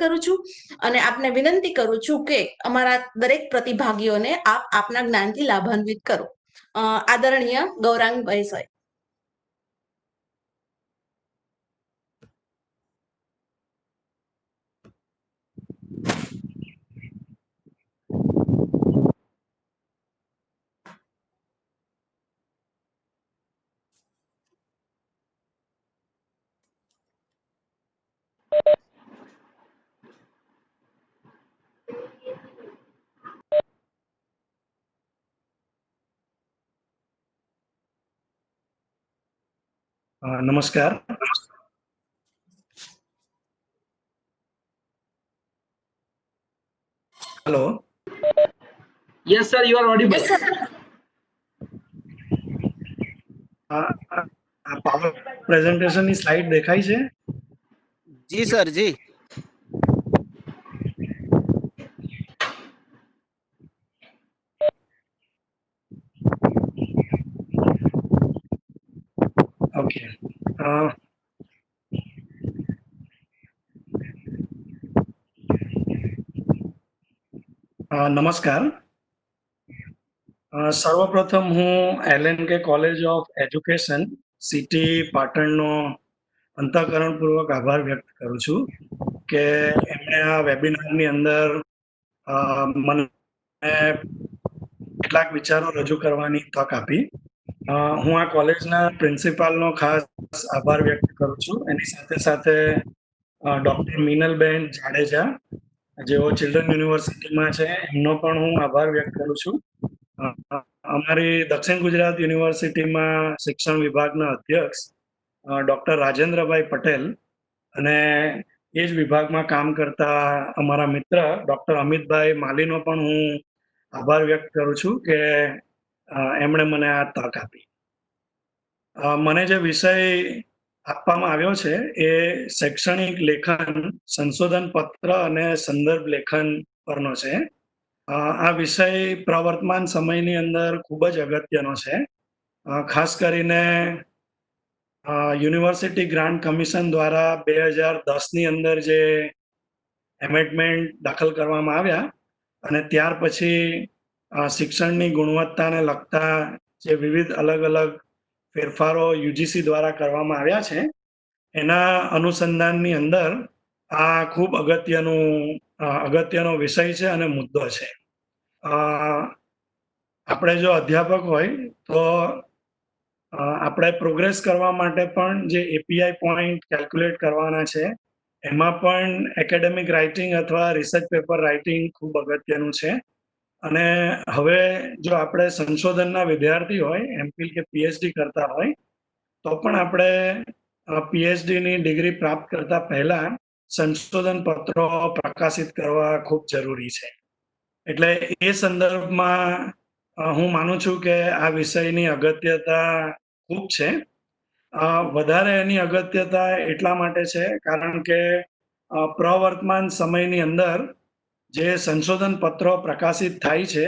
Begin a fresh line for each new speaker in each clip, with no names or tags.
કરું છું અને આપને વિનંતી કરું છું કે અમારા દરેક પ્રતિભાગીઓને આપ આપના જ્ઞાનથી લાભાન્વિત કરો. આદરણીય ગૌરાંગભાઈ સાહેબ.
नमस्कार. Hello.
Yes, sir, you are audible.
Yes, sir.
Power પ્રેઝન્ટેશનની સ્લાઇડ દેખાય છે?
જી સર, જી.
ઓકે. નમસ્કાર. સર્વપ્રથમ હું LNK college of education city પાટણનો અંતઃકરણપૂર્વક આભાર વ્યક્ત કરું છું કે એમણે આ વેબિનારની અંદર મને કેટલાક વિચારો રજૂ કરવાની તક આપી. હું આ કોલેજના પ્રિન્સિપાલનો ખાસ આભાર વ્યક્ત કરું છું. એની સાથે સાથે ડૉક્ટર મિનલબેન જાડેજા, જેઓ ચિલ્ડ્રન યુનિવર્સિટીમાં છે, એમનો પણ હું આભાર વ્યક્ત કરું છું. અમારી દક્ષિણ ગુજરાત યુનિવર્સિટીમાં શિક્ષણ વિભાગના અધ્યક્ષ ડૉક્ટર રાજેન્દ્રભાઈ પટેલ અને એ જ વિભાગમાં કામ કરતા અમારા મિત્ર ડૉક્ટર અમિતભાઈ માલીનો પણ હું આભાર વ્યક્ત કરું છું કે એમણે મને આ તક આપી. મને જે વિષય આપવામાં આવ્યો છે એ શૈક્ષણિક લેખન, સંશોધન પત્ર અને સંદર્ભ લેખન પરનો છે. આ વિષય પ્રવર્તમાન સમયની અંદર ખૂબ જ અગત્યનો છે. ખાસ કરીને યુનિવર્સિટી ગ્રાન્ટ કમિશન દ્વારા 2010ની અંદર જે એમેન્ડમેન્ટ દાખલ કરવામાં આવ્યા અને ત્યાર પછી શિક્ષણની ગુણવત્તાને લગતા જે વિવિધ અલગ અલગ ફેરફારો યુજીસી દ્વારા કરવામાં આવ્યા છે, એના અનુસંધાનની અંદર આ ખૂબ અગત્યનો વિષય છે અને મુદ્દો છે. આપણે જો અધ્યાપક હોય તો આપણે પ્રોગ્રેસ કરવા માટે પણ જે API પોઈન્ટ કેલ્ક્યુલેટ કરવાના છે, એમાં પણ એકેડેમિક રાઇટિંગ અથવા રિસર્ચ પેપર રાઇટિંગ ખૂબ અગત્યનું છે. અને હવે જો આપણે સંશોધનના વિદ્યાર્થી હોય, MPhil કે PhD કરતા હોય, તો પણ આપણે PhDની ડિગ્રી પ્રાપ્ત કરતા પહેલા સંશોધન પત્રો પ્રકાશિત કરવા ખૂબ જરૂરી છે. એટલે એ સંદર્ભમાં હું માનું છું કે આ વિષયની અગત્યતા ખૂબ છે. વધારે એની અગત્યતા એટલા માટે છે કારણ કે પ્રવર્તમાન સમયની અંદર જે સંશોધન પત્રો પ્રકાશિત થાય છે,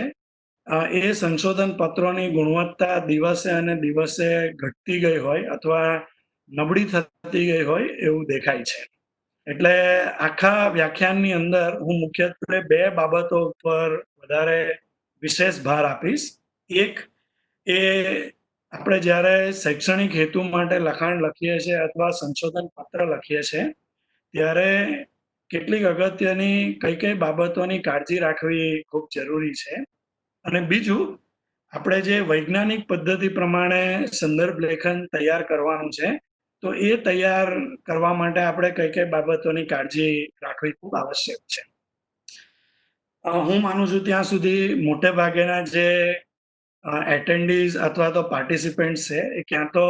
એ સંશોધન પત્રોની ગુણવત્તા દિવસે અને દિવસે ઘટતી ગઈ હોય અથવા નબળી થતી ગઈ હોય એવું દેખાય છે. એટલે આખા વ્યાખ્યાનની અંદર હું મુખ્યત્વે 2 બાબતો પર વધારે વિશેષ ભાર આપીશ. એક, એ આપણે જ્યારે શૈક્ષણિક હેતુ માટે લખાણ લખીએ છીએ અથવા સંશોધન પત્ર લખીએ છીએ, ત્યારે કેટલીક અગત્યની કઈ બાબતોની કાળજી રાખવી ખૂબ જરૂરી છે. અને બીજું, આપણે જે વૈજ્ઞાનિક પદ્ધતિ પ્રમાણે સંદર્ભ લેખન તૈયાર કરવાનું છે, તો એ તૈયાર કરવા માટે આપણે કઈ બાબતોની કાળજી રાખવી ખૂબ આવશ્યક છે. હું માનું છું ત્યાં સુધી મોટે ભાગેના જે એટેન્ડીઝ અથવા તો પાર્ટિસિપન્ટ છે, એ ક્યાં તો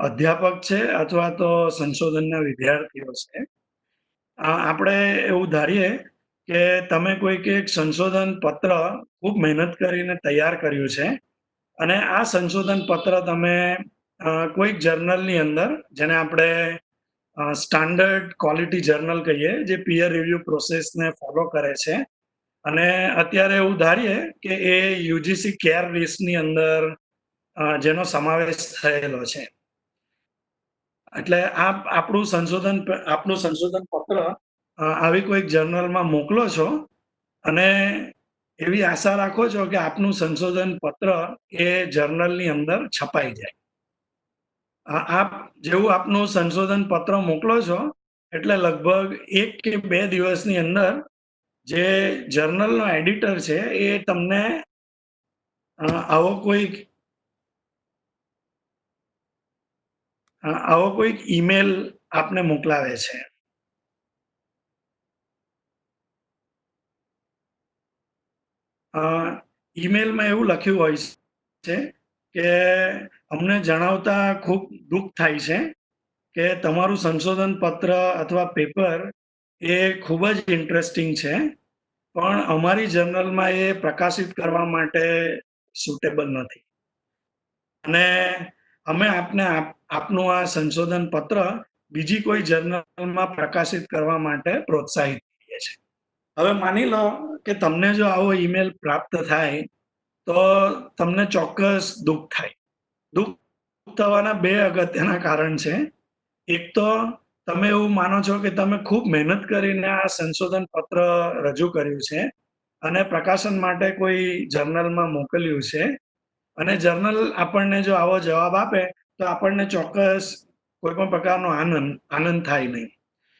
અધ્યાપક છે અથવા તો સંશોધનના વિદ્યાર્થીઓ છે. આપણે એવું ધારીએ કે તમે કોઈક એક સંશોધન પત્ર ખૂબ મહેનત કરીને તૈયાર કર્યું છે અને આ સંશોધન પત્ર તમે કોઈક જર્નલની અંદર, જેને આપણે સ્ટાન્ડર્ડ ક્વોલિટી જર્નલ કહીએ, જે પીયર રિવ્યુ પ્રોસેસને ફોલો કરે છે, અને અત્યારે એવું ધારીએ કે એ યુજીસી કેર લિસ્ટની અંદર જેનો સમાવેશ થયેલો છે. એટલે આપણું સંશોધન પત્ર આવી કોઈક જર્નલમાં મોકલો છો અને એવી આશા રાખો છો કે આપનું સંશોધન પત્ર એ જર્નલની અંદર છપાઈ જાય. આપ જેવું આપનું સંશોધન પત્ર મોકલો છો એટલે લગભગ 1 કે 2 દિવસની અંદર જે જર્નલનો એડિટર છે એ તમને આવો કોઈક ઈમેલ આપને મોકલાવે છે. ઈમેલમાં એવું લખ્યું હોય છે કે અમને જણાવતા ખૂબ દુઃખ થાય છે કે તમારું સંશોધન પત્ર અથવા પેપર એ ખૂબ જ ઇન્ટરેસ્ટિંગ છે, પણ અમારી જર્નલમાં એ પ્રકાશિત કરવા માટે સુટેબલ નથી અને અમે આપનું આ સંશોધન પત્ર બીજી કોઈ જર્નલમાં પ્રકાશિત કરવા માટે પ્રોત્સાહિત કરીએ છીએ. હવે માની લો કે તમને જો આવો ઈમેલ પ્રાપ્ત થાય તો તમને ચોક્કસ દુઃખ થાય. દુઃખ થવાના 2 અગત્યના કારણ છે. એક તો તમે એવું માનો છો કે તમે ખૂબ મહેનત કરીને આ સંશોધન પત્ર રજૂ કર્યું છે અને પ્રકાશન માટે કોઈ જર્નલમાં મોકલ્યું છે અને જર્નલ આપણને જો આવો જવાબ આપે તો આપણને ચોક્કસ કોઈ પણ પ્રકારનો આનંદ થાય નહીં.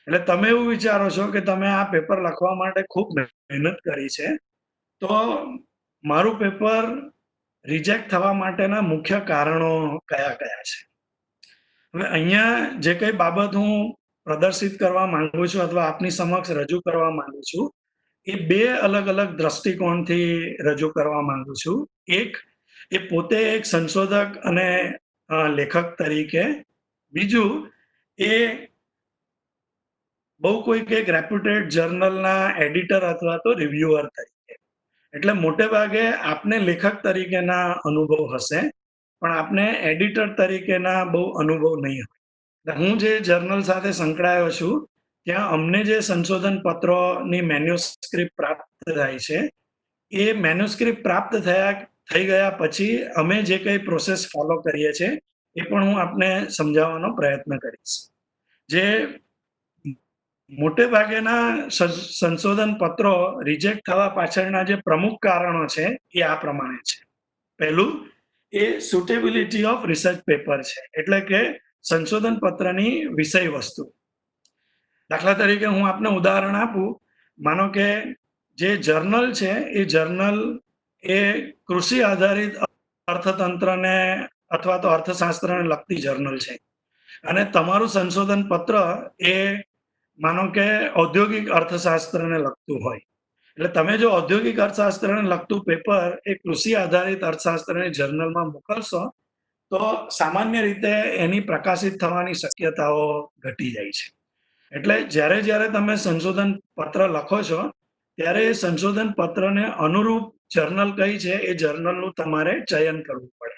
એટલે તમે એવું વિચારો છો કે તમે આ પેપર લખવા માટે ખૂબ મહેનત કરી છે, તો મારું પેપર રિજેક્ટ થવા માટેના મુખ્ય કારણો કયા કયા છે. હવે અહીંયા જે કઈ બાબત હું પ્રદર્શિત કરવા માંગુ છું અથવા આપની સમક્ષ રજૂ કરવા માંગુ છું એ 2 અલગ અલગ દ્રષ્ટિકોણથી રજૂ કરવા માંગુ છું. એક, એ પોતે એક સંશોધક અને લેખક તરીકે. બીજું, એ બહુ કોઈક એક રેપ્યુટેડ જર્નલના એડિટર અથવા તો રિવ્યુઅર તરીકે. એટલે મોટે ભાગે આપને લેખક તરીકેના અનુભવ હશે, પણ આપને એડિટર તરીકેના બહુ અનુભવ નહીં હોય. હું જે જર્નલ સાથે સંકળાયો છું ત્યાં અમને જે સંશોધન પત્રોની મેન્યુસ્ક્રિપ્ટ પ્રાપ્ત થાય છે એ મેન્યુસ્ક્રિપ્ટ પ્રાપ્ત થઈ ગયા પછી અમે જે કંઈ પ્રોસેસ ફોલો કરીએ છીએ એ પણ હું આપને સમજાવવાનો પ્રયત્ન કરીશ. જે મોટે ભાગેના સંશોધન પત્રો રિજેક્ટ થવા પાછળના જે પ્રમુખ કારણો છે એ આ પ્રમાણે છે. પહેલું, એ સુટેબિલિટી ઓફ રિસર્ચ પેપર છે, એટલે કે સંશોધન પત્રની વિષય વસ્તુ. દાખલા તરીકે હું આપને ઉદાહરણ આપું, માનો કે જે જર્નલ છે એ જર્નલ એ કૃષિ આધારિત અર્થતંત્રને અથવા તો અર્થશાસ્ત્રને લગતી જર્નલ છે અને તમારું સંશોધન પત્ર એ માનો કે ઔદ્યોગિક અર્થશાસ્ત્રને લગતું હોય. એટલે તમે જો ઔદ્યોગિક અર્થશાસ્ત્રને લગતું પેપર એ કૃષિ આધારિત અર્થશાસ્ત્રની જર્નલમાં મોકલશો તો સામાન્ય રીતે એની પ્રકાશિત થવાની શક્યતાઓ ઘટી જાય છે. એટલે જ્યારે તમે સંશોધન પત્ર લખો છો ત્યારે એ સંશોધન પત્રને અનુરૂપ જર્નલ કઈ છે એ જર્નલનું તમારે ચયન કરવું પડે.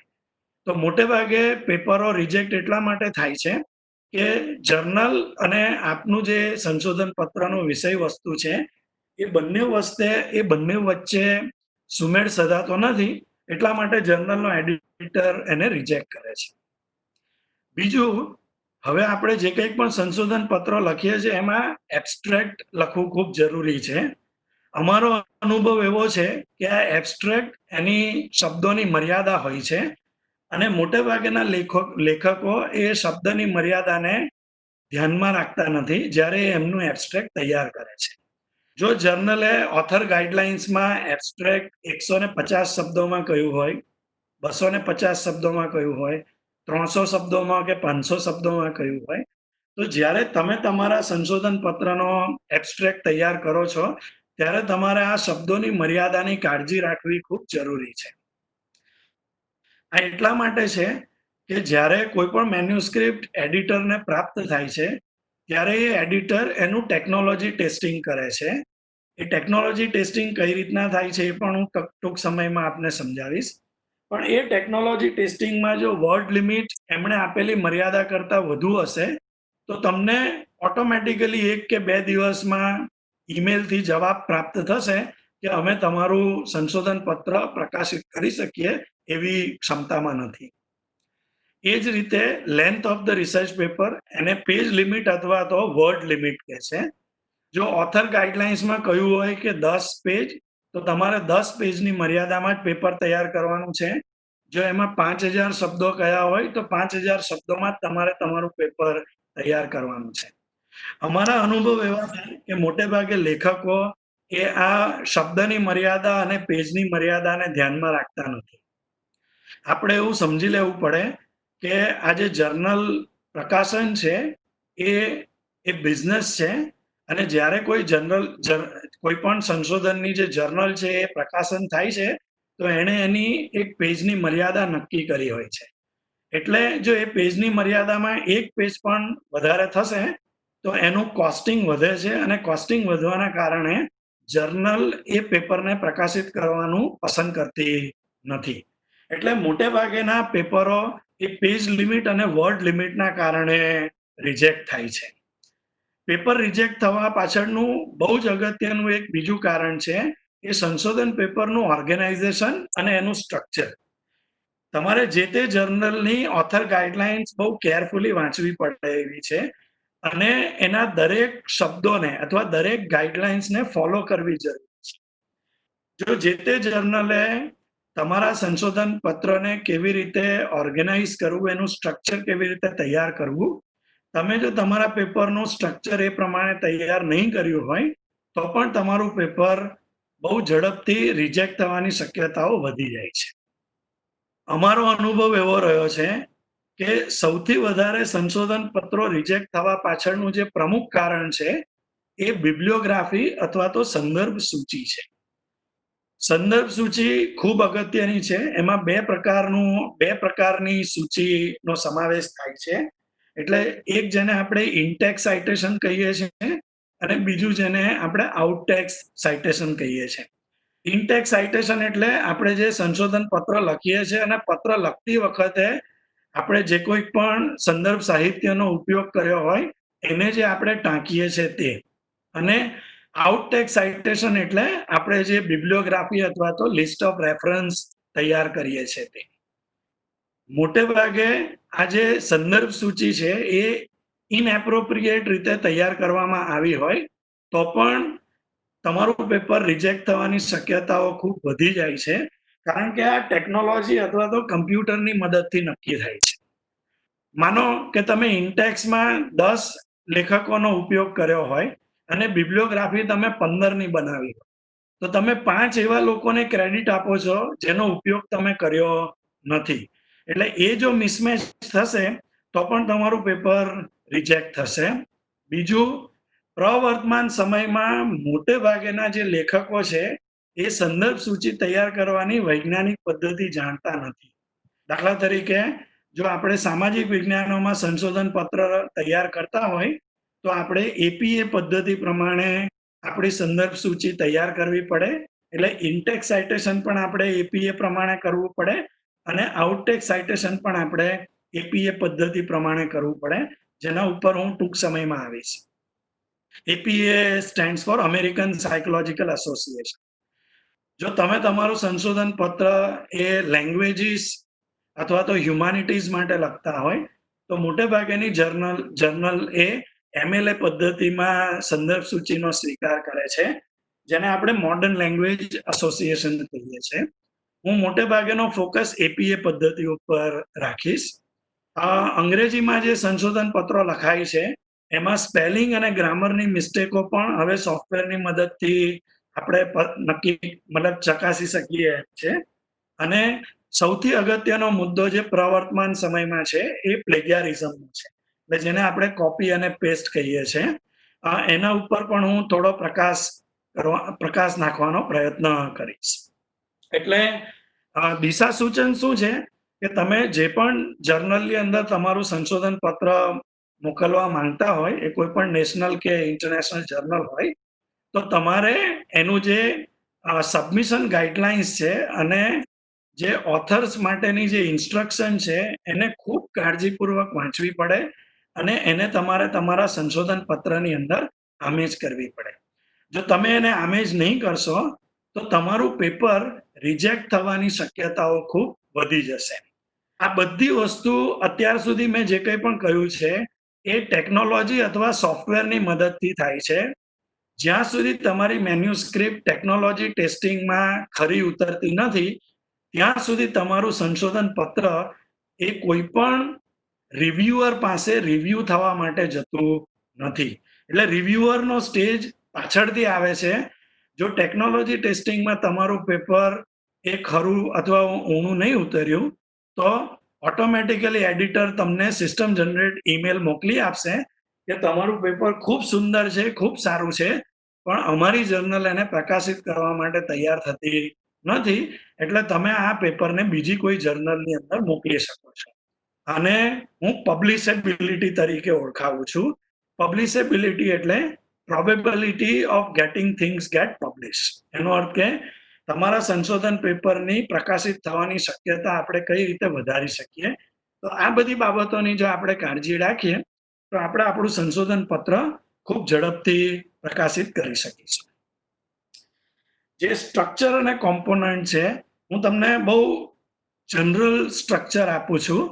તો મોટે ભાગે પેપરો રિજેક્ટ એટલા માટે થાય છે કે જર્નલ અને આપનું જે સંશોધન પત્રનો વિષય વસ્તુ છે એ બંને વચ્ચે સુમેળ સધાતો નથી, એટલા માટે જર્નલનો એડિટર એને રિજેક્ટ કરે છે. બીજું, હવે આપણે જે કંઈ પણ સંશોધન પત્રો લખીએ છીએ એમાં એબ્સ્ટ્રેક્ટ લખવું ખૂબ જરૂરી છે. અમારો અનુભવ એવો છે કે આ એબ્સ્ટ્રેક્ટ એની શબ્દોની મર્યાદા હોય છે અને મોટે ભાગેના લેખકો એ શબ્દની મર્યાદાને ધ્યાનમાં રાખતા નથી જ્યારે એમનું એબ્સ્ટ્રેક્ટ તૈયાર કરે છે. જો જર્નલે ઓથર ગાઈડલાઇન્સમાં એબ્સ્ટ્રેક્ટ 150 શબ્દોમાં કહ્યું હોય, 250 શબ્દોમાં કહ્યું હોય, 300 શબ્દોમાં કે 500 શબ્દોમાં કહ્યું હોય, તો જ્યારે તમે તમારા સંશોધન પત્રનો એબ્સ્ટ્રેક્ટ તૈયાર કરો છો ત્યારે તમારે આ શબ્દોની મર્યાદાની કાળજી રાખવી ખૂબ જરૂરી છે. આ એટલા માટે છે કે જ્યારે કોઈ પણ મેન્યુસ્ક્રિપ્ટ એડિટરને પ્રાપ્ત થાય છે ત્યારે એ એડિટર એનું ટેકનોલોજી ટેસ્ટિંગ કરે છે. એ ટેકનોલોજી ટેસ્ટિંગ કઈ રીતના થાય છે એ પણ હું ટૂંક સમયમાં આપને સમજાવીશ. પણ એ ટેકનોલોજી ટેસ્ટિંગમાં જો વર્ડ લિમિટ એમણે આપેલી મર્યાદા કરતાં વધુ હશે તો તમને ઓટોમેટિકલી 1 કે 2 દિવસમાં ઈમેલથી જવાબ પ્રાપ્ત થશે કે અમે તમારું સંશોધન પત્ર પ્રકાશિત કરી શકીએ એવી ક્ષમતામાં નથી. એ જ રીતે length of the research paper એને પેજ લિમિટ અથવા તો વર્ડ લિમિટ કહે છે. જો ઓથર ગાઈડલાઇન્સમાં કહ્યું હોય કે 10 પેજ, તો તમારે 10 પેજની મર્યાદામાં જ પેપર તૈયાર કરવાનું છે. જો એમાં 5000 શબ્દો કયા હોય તો 5000 શબ્દોમાં જ તમારે તમારું પેપર તૈયાર કરવાનું છે. અમારા અનુભવ એવા છે કે મોટે ભાગે લેખકો એ આ શબ્દની મર્યાદા અને પેજની મર્યાદાને ધ્યાનમાં રાખતા નથી. આપણે એવું સમજી લેવું પડે કે આ જે જર્નલ પ્રકાશન છે એ બિઝનેસ છે, અને જ્યારે કોઈ કોઈ પણ સંશોધનની જે જર્નલ છે એ પ્રકાશન થાય છે તો એણે એની એક પેજની મર્યાદા નક્કી કરી હોય છે. એટલે જો એ પેજની મર્યાદામાં એક પેજ પણ વધારે થશે તો એનું કોસ્ટિંગ વધે છે, અને કોસ્ટિંગ વધવાના કારણે જર્નલ એ પેપરને પ્રકાશિત કરવાનું પસંદ કરતી નથી. એટલે મોટે ભાગેના પેપરો એ પેજ લિમિટ અને વર્ડ લિમિટના કારણે રિજેક્ટ થાય છે. પેપર રિજેક્ટ થવા પાછળનું બહુ જ અગત્યનું એક બીજું કારણ છે એ સંશોધન પેપરનું ઓર્ગેનાઇઝેશન અને એનું સ્ટ્રક્ચર. તમારે જે તે જર્નલની ઓથર ગાઈડલાઇન્સ બહુ કેરફુલી વાંચવી પડે એવી છે, અને એના દરેક શબ્દોને અથવા દરેક ગાઈડલાઇન્સને ફોલો કરવી જરૂરી છે. જો જે તે જર્નલે તમારા સંશોધન પત્રને કેવી રીતે ઓર્ગેનાઇઝ કરવું, એનું સ્ટ્રક્ચર કેવી રીતે તૈયાર કરવું, તમે જો તમારા પેપરનું સ્ટ્રક્ચર એ પ્રમાણે તૈયાર નહીં કર્યું હોય તો પણ તમારું પેપર બહુ ઝડપથી રિજેક્ટ થવાની શક્યતાઓ વધી જાય છે. અમારો અનુભવ એવો રહ્યો છે કે સૌથી વધારે સંશોધન પત્રો રિજેક્ટ થવા પાછળનું જે પ્રમુખ કારણ છે એ બિબ્લિયોગ્રાફી અથવા તો સંદર્ભ સૂચિ છે. સંદર્ભ સૂચિ ખૂબ અગત્યની છે. એમાં બે પ્રકારની સૂચિનો સમાવેશ થાય છે. એટલે એક જેને આપણે ઇનટેક્સ સાઇટેશન કહીએ છીએ અને બીજું જેને આપણે આઉટટેક્સ સાઇટેશન કહીએ છીએ. ઇનટેક્સ સાઇટેશન એટલે આપણે જે સંશોધન પત્ર લખીએ છીએ અને પત્ર લખતી વખતે આપણે જે કોઈ પણ સંદર્ભ સાહિત્યનો ઉપયોગ કર્યો હોય એને જે આપણે ટાંકીએ છીએ તે. અને આઉટટેક્સ સાઇટેશન એટલે આપણે જે બિબ્લિયોગ્રાફી અથવા તો લિસ્ટ ઓફ રેફરન્સ તૈયાર કરીએ છીએ તે. મોટે ભાગે આ જે સંદર્ભ સૂચિ છે એ ઇનએપ્રોપ્રિએટ રીતે તૈયાર કરવામાં આવી હોય તો પણ તમારું પેપર રિજેક્ટ થવાની શક્યતાઓ ખૂબ વધી જાય છે, કારણ કે આ ટેકનોલોજી અથવા તો કમ્પ્યુટરની મદદથી નક્કી થાય છે. માનો કે તમે ઇનટેક્સમાં 10 લેખકોનો ઉપયોગ કર્યો હોય અને બિબ્લિયોગ્રાફી તમે 15ની બનાવી હોય, તો તમે 5 એવા લોકોને ક્રેડિટ આપો છો જેનો ઉપયોગ તમે કર્યો નથી. એટલે એ જો મિસમેચ થશે તો પણ તમારું પેપર રિજેક્ટ થશે. બીજું, પ્રવર્તમાન સમયમાં મોટે ભાગેના જે લેખકો છે એ સંદર્ભ સૂચિ તૈયાર કરવાની વૈજ્ઞાનિક પદ્ધતિ જાણતા નથી. દાખલા તરીકે, જો આપણે સામાજિક વિજ્ઞાનોમાં સંશોધન પત્ર તૈયાર કરતા હોય તો આપણે એપીએ પદ્ધતિ પ્રમાણે આપણી સંદર્ભ સૂચિ તૈયાર કરવી પડે. એટલે ઇનટેક્સ સાઇટેશન પણ આપણે એપીએ પ્રમાણે કરવું પડે અને આઉટટેક્સ સાઇટેશન પણ આપણે એપીએ પદ્ધતિ પ્રમાણે કરવું પડે, જેના ઉપર હું ટૂંક સમયમાં આવીશ. APA stands for American Psychological Association. જો તમે તમારું સંશોધન પત્ર એ લેંગ્વેજીસ અથવા તો હ્યુમાનિટીઝ માટે લખતા હોય તો મોટે ભાગેની જર્નલ એ MLA પદ્ધતિમાં સંદર્ભ સૂચિનો સ્વીકાર કરે છે, જેને આપણે મોડર્ન લેંગ્વેજ એસોસિએશન કહીએ છીએ. હું મોટે ભાગેનો ફોકસ APA પદ્ધતિ ઉપર રાખીશ. અંગ્રેજીમાં જે સંશોધન પત્રો લખાય છે એમાં સ્પેલિંગ અને ગ્રામરની મિસ્ટેકો પણ હવે સોફ્ટવેરની મદદથી આપણે ચકાસી શકીએ છે. અને સૌથી અગત્યનો મુદ્દો જે પ્રવર્તમાન સમયમાં છે એ પ્લેગિયારિઝમનો છે, એટલે જેને આપણે કોપી અને પેસ્ટ કહીએ છીએ. એના ઉપર પણ હું થોડો પ્રકાશ નાખવાનો પ્રયત્ન કરીશ. એટલે દિશા સૂચન શું છે કે તમે જે પણ જર્નલની અંદર તમારું સંશોધન પત્ર મોકલવા માંગતા હોય, એ કોઈ પણ નેશનલ કે ઇન્ટરનેશનલ જર્નલ હોય, તો તમારે એનું જે સબમિશન ગાઈડલાઇન્સ છે અને જે ઓથર્સ માટેની જે ઇન્સ્ટ્રક્શન છે એને ખૂબ કાળજીપૂર્વક વાંચવી પડે અને એને તમારે તમારા સંશોધન પત્રની અંદર આમેજ કરવી પડે. જો તમે એને આમેજ નહીં કરશો તો તમારું પેપર રિજેક્ટ થવાની શક્યતાઓ ખૂબ વધી જશે. આ બધી વસ્તુ અત્યાર સુધી મેં જે કંઈ પણ કહ્યું છે એ ટેકનોલોજી અથવા સોફ્ટવેરની મદદથી થાય છે. જ્યાં સુધી તમારી મેન્યુસ્ક્રિપ્ટ ટેકનોલોજી ટેસ્ટિંગમાં ખરી ઉતરતી નથી ત્યાં સુધી તમારું સંશોધન પત્ર એ કોઈ પણ રિવ્યુઅર પાસે રિવ્યુ થવા માટે જતું નથી. એટલે રિવ્યુઅરનો સ્ટેજ પાછળથી આવે છે. જો ટેકનોલોજી ટેસ્ટિંગમાં તમારું પેપર એ ખરું અથવા ઊણું નહીં ઉતર્યું તો ઓટોમેટિકલી એડિટર તમને સિસ્ટમ જનરેટ ઈમેલ મોકલી આપશે કે તમારું પેપર ખૂબ સુંદર છે, ખૂબ સારું છે, પણ અમારી જર્નલ એને પ્રકાશિત કરવા માટે તૈયાર થતી નથી, એટલે તમે આ પેપરને બીજી કોઈ જર્નલની અંદર મોકલી શકો છો. અને હું પબ્લિશેબિલિટી તરીકે ઓળખાવું છું. પબ્લિશેબિલિટી એટલે probability of getting things get publish. એનો અર્થ કે તમારા સંશોધન પેપરની પ્રકાશિત થવાની શક્યતા આપણે કઈ રીતે વધારી શકીએ. તો આ બધી બાબતોની જો આપણે કાળજી રાખીએ તો આપણે આપણું સંશોધન પત્ર ખૂબ ઝડપથી પ્રકાશિત કરી શકીશું. જે સ્ટ્રક્ચર અને કોમ્પોનન્ટ છે, હું તમને બહુ જનરલ સ્ટ્રક્ચર આપું છું,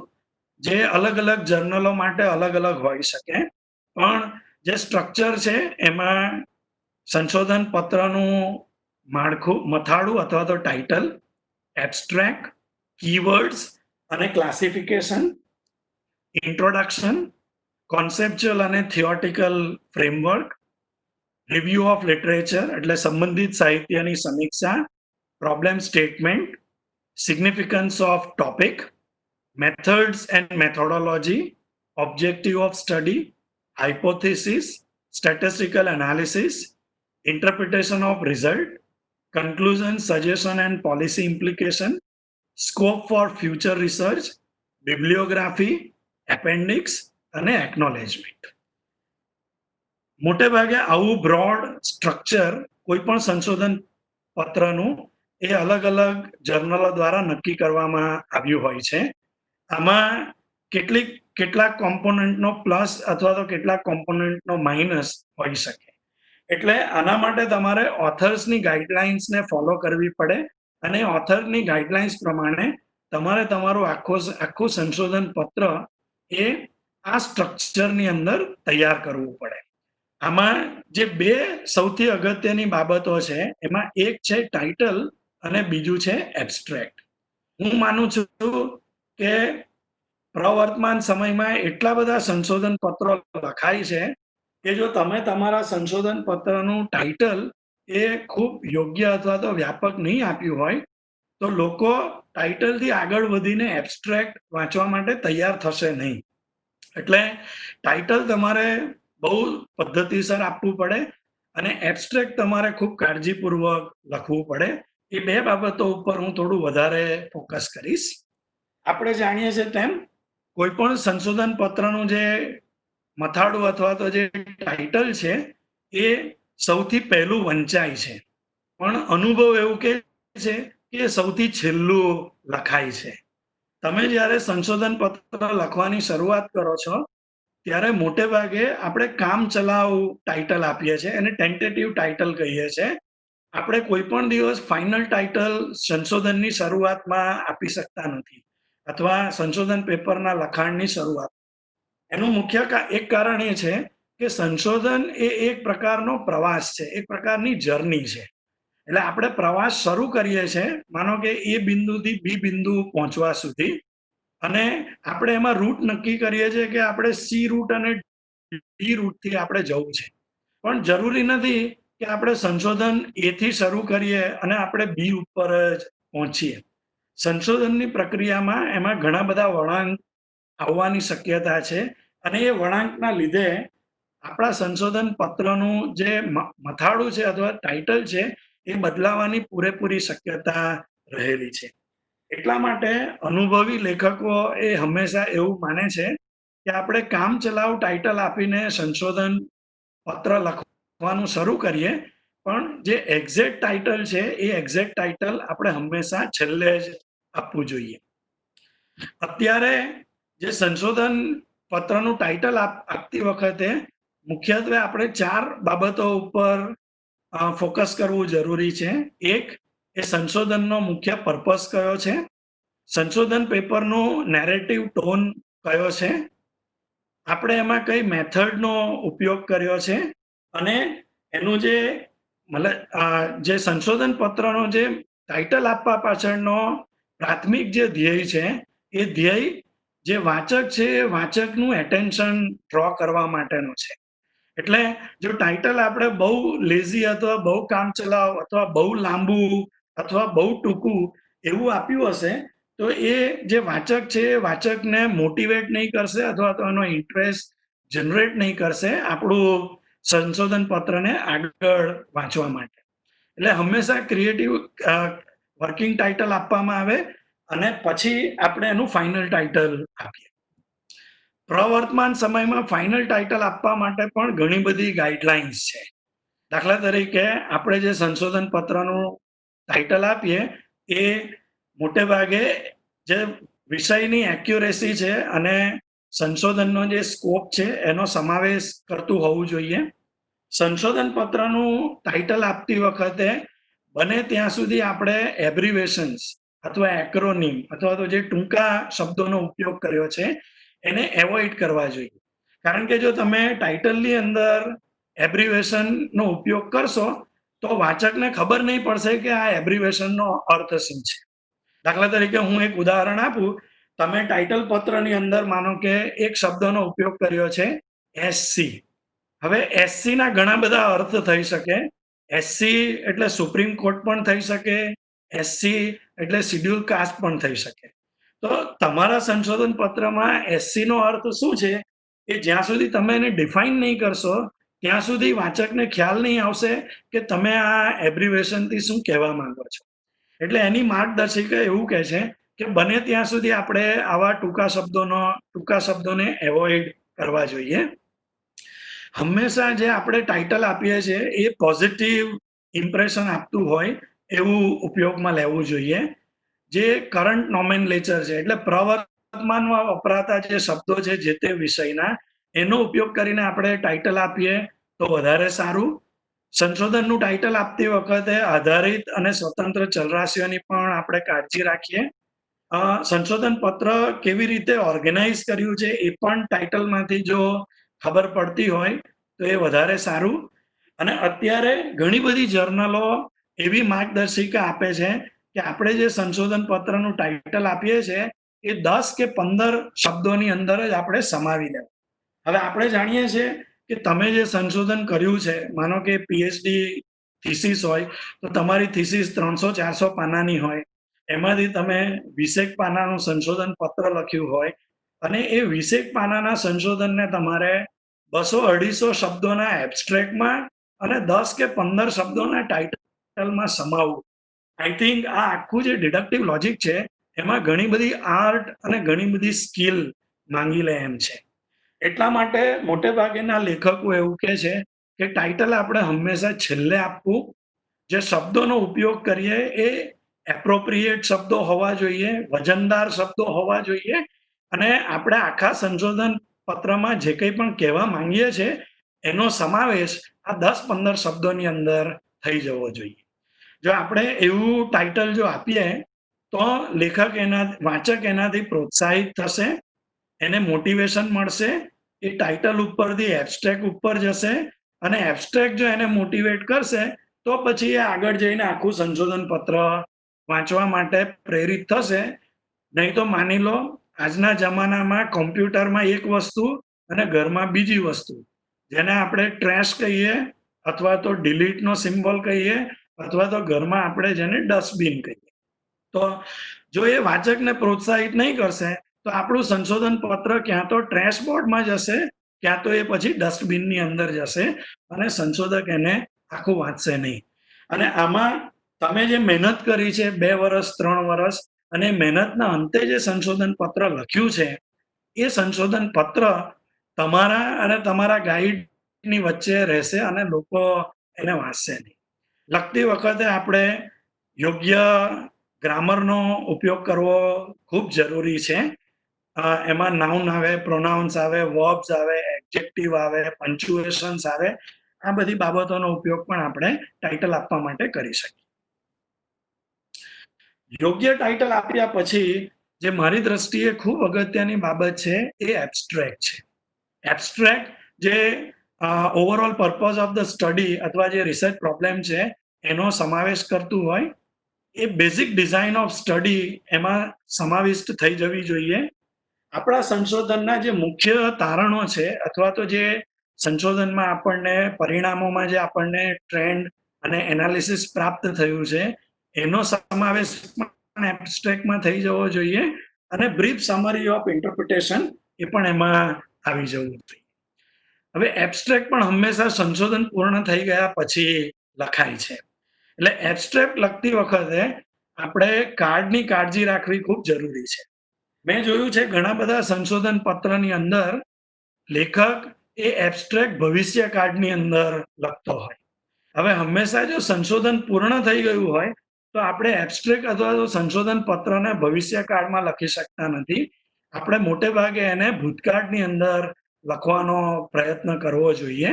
જે અલગ અલગ જર્નલો માટે અલગ અલગ હોઈ શકે, પણ જે સ્ટ્રક્ચર છે એમાં સંશોધન પત્રનું માળખું, મથાળું અથવા તો ટાઇટલ, એબ્સ્ટ્રેક્ટ, કીવર્ડ્સ અને ક્લાસિફિકેશન, ઇન્ટ્રોડક્શન, કોન્સેપ્ચ્યુઅલ અને theoretical framework, review of literature એટલે સંબંધિત સાહિત્યની સમીક્ષા, problem statement, significance of topic, methods and methodology, objective of study, hypothesis, statistical analysis, interpretation of result, conclusion, suggestion and policy implication, scope for future research, bibliography, appendix અને acknowledgement. મોટે ભાગે આવું broad structure કોઈ પણ સંશોધન પત્રનું એ અલગ અલગ જર્નલો દ્વારા નક્કી કરવામાં આવ્યું હોય છે. આમાં કેટલાક કોમ્પોનન્ટનો પ્લસ અથવા તો કેટલાક કોમ્પોનન્ટનો માઇનસ હોઈ શકે. એટલે આના માટે તમારે ઓથર્સની ગાઈડલાઇન્સને ફોલો કરવી પડે અને ઓથરની ગાઈડલાઇન્સ પ્રમાણે તમારે તમારું આખું સંશોધન પત્ર એ આ સ્ટ્રક્ચરની અંદર તૈયાર કરવું પડે. આમાં જે બે સૌથી અગત્યની બાબતો છે એમાં એક છે ટાઇટલ અને બીજું છે એબ્સ્ટ્રેક્ટ. હું માનું છું કે પ્રવર્તમાન સમયમાં એટલા બધા સંશોધન પત્રો લખાય છે કે જો તમે તમારા સંશોધન પત્રનું ટાઇટલ એ ખૂબ યોગ્ય અથવા તો વ્યાપક નહીં આપ્યું હોય તો લોકો ટાઇટલથી આગળ વધીને એબ્સ્ટ્રેક્ટ વાંચવા માટે તૈયાર થશે નહીં. એટલે ટાઇટલ તમારે બહુ પદ્ધતિસર આપવું પડે અને એબ્સ્ટ્રેક્ટ તમારે ખૂબ કાળજીપૂર્વક લખવું પડે. એ બે બાબતો ઉપર હું થોડું વધારે ફોકસ કરીશ. આપણે જાણીએ છીએ તેમ કોઈ પણ સંશોધન પત્રનું જે મથાળું અથવા તો જે ટાઇટલ છે એ સૌથી પહેલું વંચાય છે, પણ અનુભવ એવું કહે છે કે સૌથી છેલ્લું લખાય છે. તમે જ્યારે સંશોધન પત્ર લખવાની શરૂઆત કરો છો ત્યારે મોટે ભાગે આપણે કામ ચલાઉ ટાઇટલ આપીએ છીએ, એને ટેન્ટેટિવ ટાઇટલ કહીએ છીએ. આપણે કોઈ પણ દિવસ ફાઇનલ ટાઇટલ સંશોધનની શરૂઆતમાં આપી શકતા નથી અથવા સંશોધન પેપરના લખાણની શરૂઆત. એનું મુખ્ય એક કારણ એ છે કે સંશોધન એ એક પ્રકારનો પ્રવાસ છે, એક પ્રકારની જર્ની છે. એટલે આપણે પ્રવાસ શરૂ કરીએ છીએ, માનો કે એ બિંદુથી બી બિંદુ પહોંચવા સુધી, અને આપણે એમાં રૂટ નક્કી કરીએ છીએ કે આપણે સી રૂટ અને ડી રૂટથી આપણે જવું છે. પણ જરૂરી નથી કે આપણે સંશોધન એથી શરૂ કરીએ અને આપણે બી ઉપર જ પહોંચીએ. સંશોધનની પ્રક્રિયામાં એમાં ઘણા બધા વળાંક આવવાની શક્યતા છે અને એ વળાંકના લીધે આપણા સંશોધન પત્રનું જે મથાળું છે અથવા ટાઇટલ છે એ બદલાવાની પૂરેપૂરી શક્યતા રહેલી છે. એટલા માટે અનુભવી લેખકો એ હંમેશા એવું માને છે કે આપણે કામ ચલાઉ ટાઇટલ આપીને સંશોધન પત્ર લખવાનું શરૂ કરીએ, પણ જે એક્ઝેક્ટ ટાઇટલ છે એ એક્ઝેક્ટ ટાઇટલ આપણે હંમેશા છેલ્લે જ આપવું જોઈએ. અત્યારે જે સંશોધન પત્રનું ટાઇટલ આપતી વખતે મુખ્યત્વે આપણે 4 બાબતો ઉપર ફોકસ કરવું જરૂરી છે. એક, એ સંશોધનનો મુખ્ય પર્પસ કયો છે, સંશોધન પેપરનું નેરેટિવ ટોન કયો છે, આપણે એમાં કઈ મેથડનો ઉપયોગ કર્યો છે અને એનું જે જે સંશોધન પત્રનો જે ટાઇટલ આપવા પાછળનો પ્રાથમિક જે ધ્યેય છે એ ધ્યેય જે વાચક છે એ વાચકનું એટેન્શન ડ્રો કરવા માટેનો છે. એટલે જો ટાઇટલ આપણે બહુ લેઝી અથવા બહુ કામચલાઉ અથવા બહુ લાંબુ અથવા બહુ ટૂંકું એવું આપ્યું હશે તો એ જે વાચક છે એ વાચકને મોટિવેટ નહીં કરશે અથવા તો એનો ઇન્ટરેસ્ટ જનરેટ નહીં કરશે આપણું સંશોધન પત્રને આગળ વાંચવા માટે. એટલે હંમેશા ક્રિએટિવ વર્કિંગ ટાઇટલ આપવામાં આવે અને પછી આપણે એનું ફાઇનલ ટાઇટલ આપીએ. પ્રવર્તમાન સમયમાં ફાઇનલ ટાઇટલ આપવા માટે પણ ઘણી બધી ગાઈડલાઇન્સ છે. દાખલા તરીકે આપણે જે સંશોધન પત્રનું ટાઇટલ આપીએ એ મોટે ભાગે જે વિષયની એક્યુરેસી છે અને સંશોધનનો જે સ્કોપ છે એનો સમાવેશ કરતું હોવું જોઈએ. સંશોધન પત્રનું ટાઇટલ આપતી વખતે બને ત્યાં સુધી આપણે એબ્રિવેશન્સ અથવા એક્રોનિમ અથવા તો જે ટૂંકા શબ્દોનો ઉપયોગ કર્યો છે એને એવોઇડ કરવા જોઈએ. કારણ કે જો તમે ટાઇટલની અંદર એબ્રિવેશનનો ઉપયોગ કરશો તો વાચકને ખબર નહીં પડશે કે આ એબ્રિવેશનનો અર્થ શું છે. દાખલા તરીકે હું એક ઉદાહરણ આપું. તમે ટાઇટલ પત્રની અંદર માનો કે એક શબ્દનો ઉપયોગ કર્યો છે એસસી. હવે એસસી ના ઘણા બધા અર્થ થઈ શકે. એસસી એટલે સુપ્રીમ કોર્ટ પણ થઈ શકે, એસસી એટલે શિડ્યુલ કાસ્ટ પણ થઈ શકે. તો તમારા સંશોધન પત્રમાં એસસી નો અર્થ શું છે એ જ્યાં સુધી તમે એને ડિફાઇન નહીં કરશો ત્યાં સુધી વાચકને ખ્યાલ નહીં આવશે કે તમે આ એબ્રિવેશનથી શું કહેવા માંગો છો. એટલે એની માર્ગદર્શિકા એવું કહે છે કે બને ત્યાં સુધી આપણે આવા ટૂંકા શબ્દોને એવોઇડ કરવા જોઈએ. હંમેશા જે આપણે ટાઇટલ આપીએ છીએ એ પોઝિટિવ ઇમ્પ્રેશન આપતું હોય એવું ઉપયોગમાં લેવું જોઈએ. જે કરંટ નોમેનલેચર છે એટલે પ્રવર્તમાનમાં વપરાતા જે શબ્દો છે જે તે વિષયના એનો ઉપયોગ કરીને આપણે ટાઇટલ આપીએ તો વધારે સારું. સંશોધનનું ટાઇટલ આપતી વખતે આધારિત અને સ્વતંત્ર ચલરાશિઓની પણ આપણે કાળજી રાખીએ. સંશોધન પત્ર કેવી રીતે ઓર્ગેનાઇઝ કર્યું છે એ પણ ટાઇટલમાંથી જો ખબર પડતી હોય તો એ વધારે સારું. અને અત્યારે ઘણી બધી જર્નલો એવી માર્ગદર્શિકા આપે છે કે આપણે જે સંશોધન પત્રનું ટાઇટલ આપીએ છીએ એ 10 કે 15 શબ્દોની અંદર જ આપણે સમાવી લેવું. હવે આપણે જાણીએ છીએ કે તમે જે સંશોધન કર્યું છે માનો કે પીએચડી થીસીસ હોય તો તમારી થીસીસ 300-400 પાનાની હોય. એમાંથી તમે 20 પાનાનું સંશોધન પત્ર લખ્યું હોય અને એ 20 પાનાના સંશોધનને તમારે 200-250 શબ્દોના એબ્સ્ટ્રેક્ટમાં અને 10 કે 15 શબ્દોના ટાઇટલમાં સમાવવું. આઈ થિંક આ આખું જે ડિડક્ટિવ લોજિક છે એમાં ઘણી બધી આર્ટ અને ઘણી બધી સ્કિલ માંગી લે એમ છે. એટલા માટે મોટે ભાગેના લેખકો એવું કહે છે કે ટાઇટલ આપણે હંમેશા છેલ્લે આપવું. જે શબ્દોનો ઉપયોગ કરીએ એ એપ્રોપ્રિએટ શબ્દો હોવા જોઈએ, વજનદાર શબ્દો હોવા જોઈએ અને આપણે આખા સંશોધન પત્રમાં જે કંઈ પણ કહેવા માંગીએ છીએ એનો સમાવેશ આ 10-15 શબ્દોની અંદર થઈ જવો જોઈએ. જો આપણે એવું ટાઇટલ જો આપીએ તો વાચક એનાથી પ્રોત્સાહિત થશે, એને મોટિવેશન મળશે. એ ટાઇટલ ઉપરથી એબ્સ્ટ્રેક્ટ ઉપર જશે અને એબ્સ્ટ્રેક્ટ જો એને મોટિવેટ કરશે તો પછી એ આગળ જઈને આખું સંશોધન પત્ર વાંચવા માટે પ્રેરિત થશે. નહીં તો માની લો આજના જમાનામાં કોમ્પ્યુટરમાં એક વસ્તુ અને ઘરમાં બીજી વસ્તુ, જેને આપણે ટ્રેશ કહીએ અથવા તો ડિલીટનો સિમ્બોલ કહીએ અથવા તો ઘરમાં આપણે જેને ડસ્ટબિન કહીએ. તો જો એ વાચકને પ્રોત્સાહિત નહીં કરશે તો આપણું સંશોધન પત્ર ક્યાં તો ટ્રેશ બોર્ડમાં જશે ક્યાં તો એ પછી ડસ્ટબિનની અંદર જશે અને સંશોધક એને આખું વાંચશે નહીં. અને આમાં તમે જે મહેનત કરી છે 2 વર્ષ 3 વર્ષ અને મહેનતના અંતે જે સંશોધન પત્ર લખ્યું છે એ સંશોધન પત્ર તમારા અને તમારા ગાઈડની વચ્ચે રહેશે અને લોકો એને વાંચશે નહીં. લખતી વખતે આપણે યોગ્ય ગ્રામરનો ઉપયોગ કરવો ખૂબ જરૂરી છે. એમાં નાઉન આવે, પ્રોનાઉન્સ આવે, વર્બ્સ આવે, એડજેક્ટિવ આવે, પંક્ચ્યુએશન્સ આવે. આ બધી બાબતોનો ઉપયોગ પણ આપણે ટાઇટલ આપવા માટે કરી શકીએ. યોગ્ય ટાઇટલ આપ્યા પછી જે મારી દ્રષ્ટિએ ખૂબ અગત્યની બાબત છે એ એબ્સ્ટ્રેક્ટ છે. એબ્સ્ટ્રેક્ટ જે overall purpose of the study અથવા જે રિસર્ચ પ્રોબ્લેમ છે એનો સમાવેશ કરતું હોય એ બેઝિક ડિઝાઇન ઓફ સ્ટડી એમાં સમાવિષ્ટ થઈ જવી જોઈએ. આપણા સંશોધનના જે મુખ્ય તારણો છે અથવા તો જે સંશોધનમાં આપણને પરિણામોમાં જે આપણને ટ્રેન્ડ અને એનાલિસિસ પ્રાપ્ત થયું છે એનો સમાવેશ પણ એબ્સ્ટ્રેક્ટમાં થઈ જવો જોઈએ અને બ્રીફ સમરી ઓફ ઇન્ટરપ્રિટેશન એ પણ એમાં આવી જવું જોઈએ. હવે એબ્સ્ટ્રેક્ટ પણ હંમેશા સંશોધન પૂર્ણ થઈ ગયા પછી લખાય છે. એટલે એબ્સ્ટ્રેક્ટ લખતી વખતે આપણે કાર્ડની કાળજી રાખવી ખૂબ જરૂરી છે. મેં જોયું છે ઘણા બધા સંશોધન પત્રની અંદર લેખક એ એબ્સ્ટ્રેક્ટ ભવિષ્ય કાળની અંદર લખતો હોય. હવે હંમેશા જો સંશોધન પૂર્ણ થઈ ગયું હોય તો આપણે એબ્સ્ટ્રેક્ટ અથવા તો સંશોધન પત્રને ભવિષ્ય કાળમાં લખી શકતા નથી. આપણે મોટે ભાગે એને ભૂતકાળની અંદર લખવાનો પ્રયત્ન કરવો જોઈએ.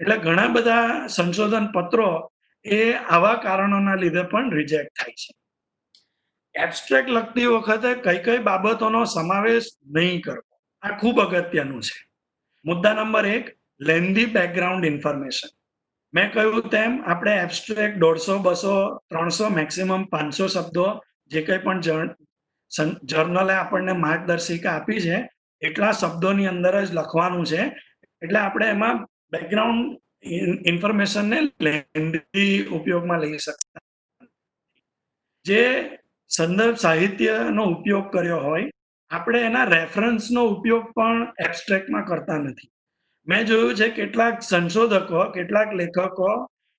એટલે ઘણા બધા સંશોધન પત્રો એ આવા કારણોના લીધે પણ રિજેક્ટ થાય છે. એબ્સ્ટ્રેક્ટ લખતી વખતે કઈ કઈ બાબતોનો સમાવેશ નહીં કરવો આ ખૂબ અગત્યનું છે. મુદ્દા નંબર 1, લેન્ધી બેકગ્રાઉન્ડ ઇન્ફોર્મેશન. મેં કહ્યું તેમ આપણે એબ્સ્ટ્રેક્ટ 150, 200, 300 મેક્સિમમ 500 શબ્દો જે કંઈ પણ જર્નલે આપણને માર્ગદર્શિકા આપી છે એટલા શબ્દોની અંદર જ લખવાનું છે. એટલે આપણે એમાં બેકગ્રાઉન્ડ ઇન્ફોર્મેશનને લેન્ધી ઉપયોગમાં લઈ શકતા. જે સંદર્ભ સાહિત્યનો ઉપયોગ કર્યો હોય આપણે એના રેફરન્સનો ઉપયોગ પણ એબ્સ્ટ્રેક્ટમાં કરતા નથી. મેં જોયું છે કેટલાક સંશોધકો કેટલાક લેખકો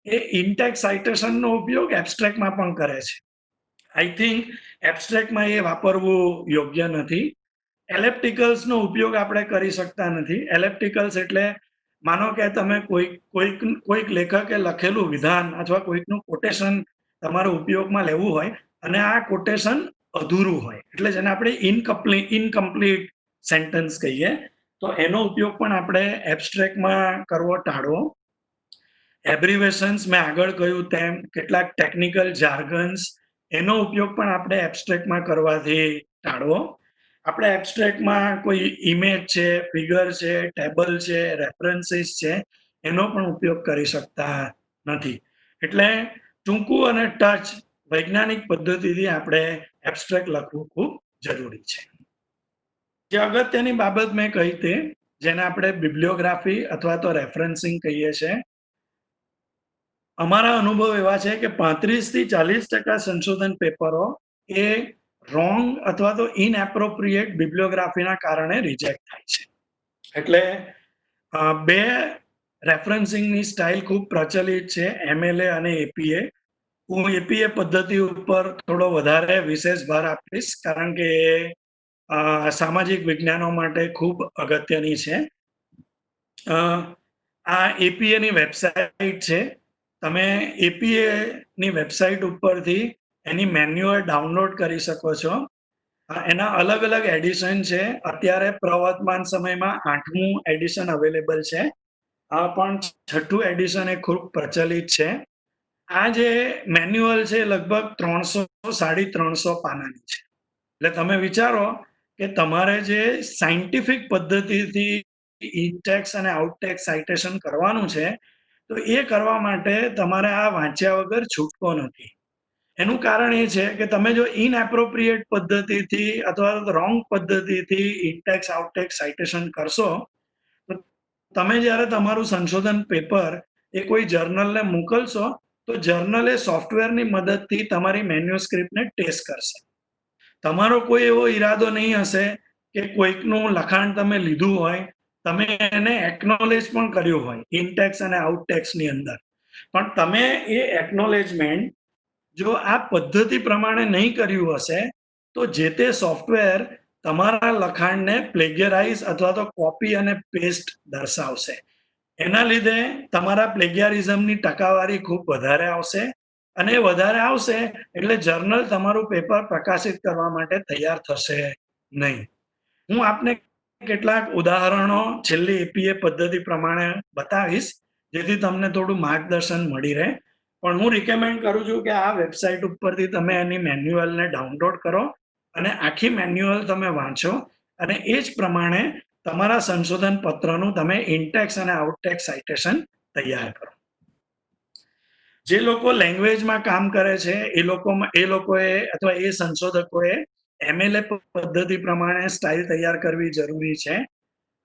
એ ઇનટેક્સ સાઇટેશનનો ઉપયોગ એબ્સ્ટ્રેક્ટમાં પણ કરે છે. આઈ થિંક એબ્સ્ટ્રેક્ટમાં એ વાપરવું યોગ્ય નથી. એલેપ્ટિકલ્સનો ઉપયોગ આપણે કરી શકતા નથી. એલેપ્ટિકલ્સ એટલે માનો કે તમે કોઈક લેખકે લખેલું વિધાન અથવા કોઈકનું કોટેશન તમારે ઉપયોગમાં લેવું હોય અને આ કોટેશન અધૂરું હોય એટલે જેને આપણે ઇનકમ્પ્લીટ સેન્ટેન્સ કહીએ તો એનો ઉપયોગ પણ આપણે એબ્સ્ટ્રેક્ટમાં કરવો ટાળવો. એબ્રિવેશન્સ મેં આગળ કહ્યું તેમ કેટલાક ટેકનિકલ જાર્ગન્સ એનો ઉપયોગ પણ આપણે એબ્સ્ટ્રેક્ટમાં કરવાથી ટાળવો. આપણે એબ્સ્ટ્રેક્ટમાં કોઈ ઇમેજ છે, ફિગર છે, ટેબલ છે, રેફરન્સીસ છે એનો પણ ઉપયોગ કરી શકતા નથી. એટલે ટૂંકું અને ટચ વૈજ્ઞાનિક પદ્ધતિથી આપણે એબ્સ્ટ્રેક્ટ લખવું ખૂબ જરૂરી છે. જે અગત્યની બાબત મેં કહી તે જેને આપણે બિબ્લિયોગ્રાફી અથવા તો રેફરન્સિંગ કહીએ છીએ. અમારા અનુભવ એવા છે કે 35 થી 40% સંશોધન પેપરો એ રોંગ અથવા તો ઇનએપ્રોપ્રિએટ બિબ્લિયોગ્રાફીના કારણે રિજેક્ટ થાય છે. એટલે બે રેફરન્સિંગની સ્ટાઇલ ખૂબ પ્રચલિત છે, MLA અને APA. હું APA પદ્ધતિ ઉપર થોડો વધારે વિશેષ ભાર આપીશ કારણ કે સામાજિક વિજ્ઞાનો માટે ખૂબ અગત્યની છે. આ APA ની વેબસાઇટ છે. તમે APA ની વેબસાઇટ ઉપરથી એની મેન્યુઅલ ડાઉનલોડ કરી શકો છો. એના અલગ અલગ એડિશન છે. અત્યારે પ્રવર્તમાન સમયમાં 8મું એડિશન અવેલેબલ છે. પણ 6ઠું એડિશન એ ખૂબ પ્રચલિત છે. આ જે મેન્યુઅલ છે લગભગ 300-350 પાનાની છે. એટલે તમે વિચારો કે તમારે જે સાયન્ટિફિક પદ્ધતિથી ઇનટેક્સ અને આઉટટેક્સ સાઇટેશન કરવાનું છે તો એ કરવા માટે તમારે આ વાંચ્યા વગર છૂટકો નથી. એનું કારણ એ છે કે તમે જો ઇનએપ્રોપ્રિએટ પદ્ધતિથી અથવા રોંગ પદ્ધતિથી ઇનટેક્સ આઉટટેક્સ સાઇટેશન કરશો તો તમે જ્યારે તમારું સંશોધન પેપર એ કોઈ જર્નલને મોકલશો તો જર્નલ એ સોફ્ટવેરની મદદથી તમારી મેન્યુસ્ક્રિપ્ટને ટેસ્ટ કરશે. તમારો કોઈ એવો ઈરાદો નહીં હશે કે કોઈકનું લખાણ તમે લીધું હોય, તમે એને એકનોલેજ પણ કર્યું હોય ઇનટેક્સ અને આઉટટેક્સની અંદર, પણ તમે એ એકનોલેજમેન્ટ જો આ પદ્ધતિ પ્રમાણે નહીં કર્યું હશે તો જે તે સોફ્ટવેર તમારા લખાણને પ્લેગિયરાઇઝ અથવા તો કોપી અને પેસ્ટ દર્શાવશે. એના લીધે તમારા પ્લેગિયરિઝમની ટકાવારી ખૂબ વધારે આવશે અને વધારે આવશે એટલે જર્નલ તમારું પેપર પ્રકાશિત કરવા માટે તૈયાર થશે નહીં. હું આપને કેટલાક ઉદાહરણો છેલ્લી APA પદ્ધતિ પ્રમાણે બતાવીશ જેથી તમને થોડું માર્ગદર્શન મળી રહે. પણ હું રિકમેન્ડ કરું છું કે આ વેબસાઇટ ઉપરથી તમે એની મેન્યુઅલને ડાઉનલોડ કરો અને આખી મેન્યુઅલ તમે વાંચો અને એ જ પ્રમાણે તમારા સંશોધન પત્રનું તમે ઇનટેક્સ અને આઉટટેક્સ સાઇટેશન તૈયાર કરો. જે લોકો લેંગ્વેજમાં કામ કરે છે એ લોકોએ અથવા એ સંશોધકોએ MLA પદ્ધતિ પ્રમાણે સ્ટાઇલ તૈયાર કરવી જરૂરી છે.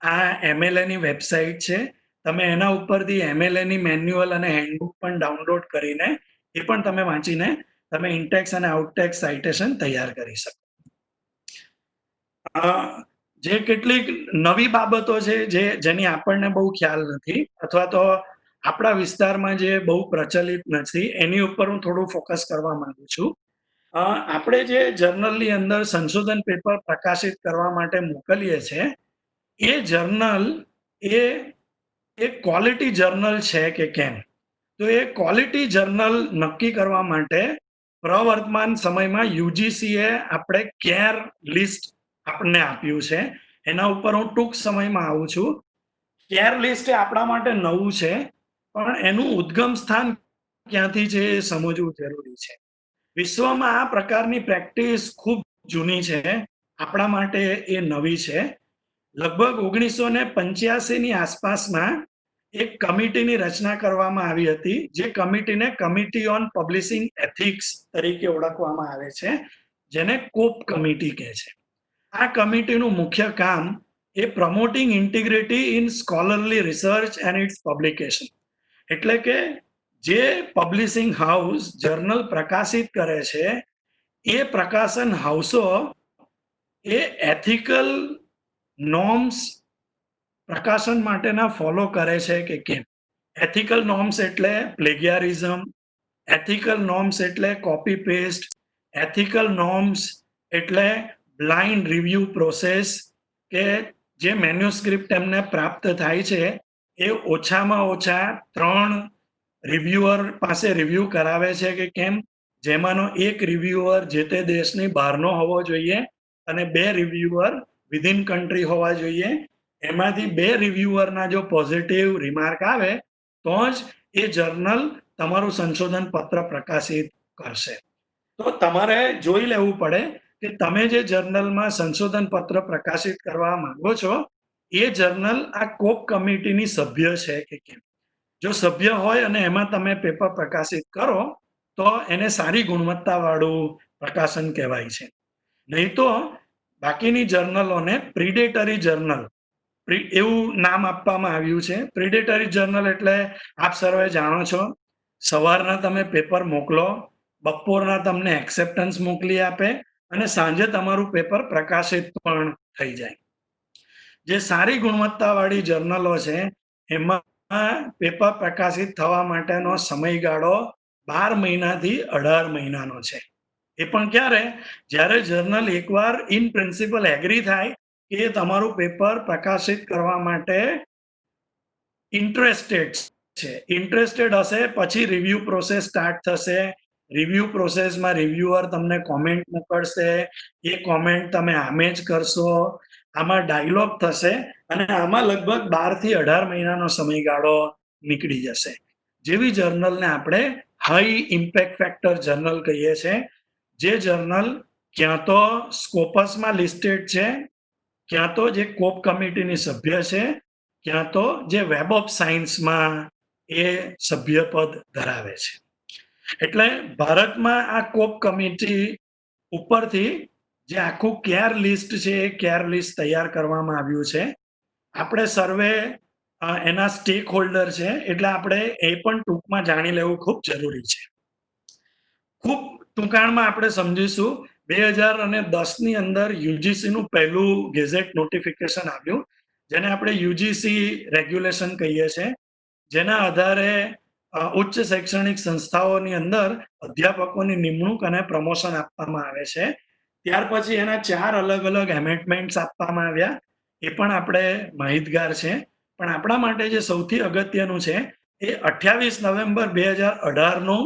આ MLA ની વેબસાઇટ છે. તમે એના ઉપરથી MLA ની મેન્યુઅલ અને હેન્ડબુક પણ ડાઉનલોડ કરીને એ પણ તમે વાંચીને તમે ઇનટેક્સ અને આઉટટેક્સ સાઇટેશન તૈયાર કરી શકો. જે કેટલીક નવી બાબતો છે જેની આપણને બહુ ખ્યાલ નથી અથવા તો આપણા વિસ્તારમાં જે બહુ પ્રચલિત નથી એની ઉપર હું થોડું ફોકસ કરવા માંગુ છું. આપણે જે જર્નલની અંદર સંશોધન પેપર પ્રકાશિત કરવા માટે મોકલીએ છીએ એ જર્નલ એ ક્વોલિટી જર્નલ છે કે કેમ, તો એ ક્વોલિટી જર્નલ નક્કી કરવા માટે પ્રવર્તમાન સમયમાં યુજીસીએ આપણે કેર લિસ્ટ આપણને આપ્યું છે. એના ઉપર હું ટૂંક સમયમાં આવું છું. કેર લિસ્ટ એ આપણા માટે નવું છે પણ એનું ઉદ્ગમ સ્થાન ક્યાંથી છે એ સમજવું જરૂરી છે. વિશ્વમાં આ પ્રકારની પ્રેક્ટિસ ખૂબ જૂની છે, આપણા માટે એ નવી છે. લગભગ 1985 ની આસપાસમાં એક કમિટીની રચના કરવામાં આવી હતી જે કમિટીને કમિટી ઓન પબ્લિશિંગ એથિક્સ તરીકે ઓળખવામાં આવે છે, જેને કોપ કમિટી કહે છે. આ કમિટીનું મુખ્ય કામ એ promoting integrity in scholarly research and its publication, એટલે કે જે પબ્લિશિંગ હાઉસ જર્નલ પ્રકાશિત કરે છે એ પ્રકાશન હાઉસો એ એથિકલ નોર્મ્સ પ્રકાશન માટેના ફોલો કરે છે કે કેમ. એથિકલ નોર્મ્સ એટલે પ્લેગિયારિઝમ, એથિકલ નોર્મ્સ એટલે કોપી પેસ્ટ, એથિકલ નોર્મ્સ એટલે બ્લાઇન્ડ રિવ્યુ પ્રોસેસ, કે જે મેન્યુસ્ક્રિપ્ટ એમને પ્રાપ્ત થાય છે એ ઓછામાં ઓછા 3 રિવ્યુઅર પાસે રિવ્યુ કરાવે છે કે કેમ, જેમાંનો એક રિવ્યુઅર જે તે દેશની બહારનો હોવો જોઈએ અને 2 રિવ્યુઅર વિધિન કન્ટ્રી હોવા જોઈએ. એમાંથી 2 રિવ્યુઅરના જો પોઝિટિવ રિમાર્ક આવે તો જ એ જર્નલ તમારું સંશોધન પત્ર પ્રકાશિત કરશે. તો તમારે જોઈ લેવું પડે કે તમે જે જર્નલમાં સંશોધન પત્ર પ્રકાશિત કરવા માંગો છો એ જર્નલ આ કોપ કમિટીની સભ્ય છે કે કેમ. જો સભ્ય હોય અને એમાં તમે પેપર પ્રકાશિત કરો તો એને સારી ગુણવત્તાવાળું પ્રકાશન કહેવાય છે. નહીં તો બાકીની જર્નલોને પ્રિડેટરી જર્નલ એવું નામ આપવામાં આવ્યું છે. પ્રિડેટરી જર્નલ એટલે આપ સર્વે જાણો છો, સવારના તમે પેપર મોકલો, બપોરના તમને એક્સેપ્ટન્સ મોકલી આપે અને સાંજે તમારું પેપર પ્રકાશિત પણ થઈ જાય. જે સારી ગુણવત્તાવાળી જર્નલો છે એમાં પેપર પ્રકાશિત થવા માટેનો સમયગાળો 12 મહિનાથી 18 મહિનાનો છે. એ પણ ક્યારે? જ્યારે જર્નલ એકવાર ઇન પ્રિન્સિપલ એગ્રી થાય કે તમારું પેપર પ્રકાશિત કરવા માટે ઇન્ટરેસ્ટેડ છે. ઇન્ટરેસ્ટેડ હશે પછી રિવ્યુ પ્રોસેસ સ્ટાર્ટ થશે. રિવ્યુ પ્રોસેસમાં રિવ્યુઅર તમને કોમેન્ટ મોકલશે, એ કોમેન્ટ તમે આમે જ કરશો, આમાં ડાયલોગ થશે અને આમાં લગભગ 12 થી 18 મહિનાનો સમયગાળો નીકળી જશે. જેવી જર્નલને આપણે હાઈ ઇમ્પેક્ટ ફેક્ટર જર્નલ કહીએ છીએ, જે જર્નલ ક્યાં તો સ્કોપસમાં લિસ્ટેડ છે, ક્યાં તો જે કોપ કમિટીની સભ્ય છે, ક્યાં તો જે વેબ ઓફ સાયન્સમાં એ સભ્યપદ ધરાવે છે. એટલે ભારતમાં આ કોપ કમિટી ઉપરથી જે આખું કેર લિસ્ટ છે એ કેર લિસ્ટ તૈયાર કરવામાં આવ્યું છે. આપણે સર્વે એના સ્ટેક હોલ્ડર છે એટલે આપણે એ પણ ટૂંકમાં જાણી લેવું ખૂબ જરૂરી છે. ખૂબ ટૂંકાણમાં આપણે સમજીશું. 2010 ની અંદર યુજીસીનું પહેલું ગેઝેટ નોટિફિકેશન આવ્યું જેને આપણે યુજીસી રેગ્યુલેશન કહીએ છીએ, જેના આધારે ઉચ્ચ શૈક્ષણિક સંસ્થાઓની અંદર અધ્યાપકોની નિમણૂક અને પ્રમોશન આપવામાં આવે છે. ત્યાર પછી એના 4 અલગ અલગ એમેન્ડમેન્ટ્સ આપવામાં આવ્યા, એ પણ આપણે માહિતગાર છે. પણ આપણા માટે જે સૌથી અગત્યનું છે એ 28 નવેમ્બર 2018 નું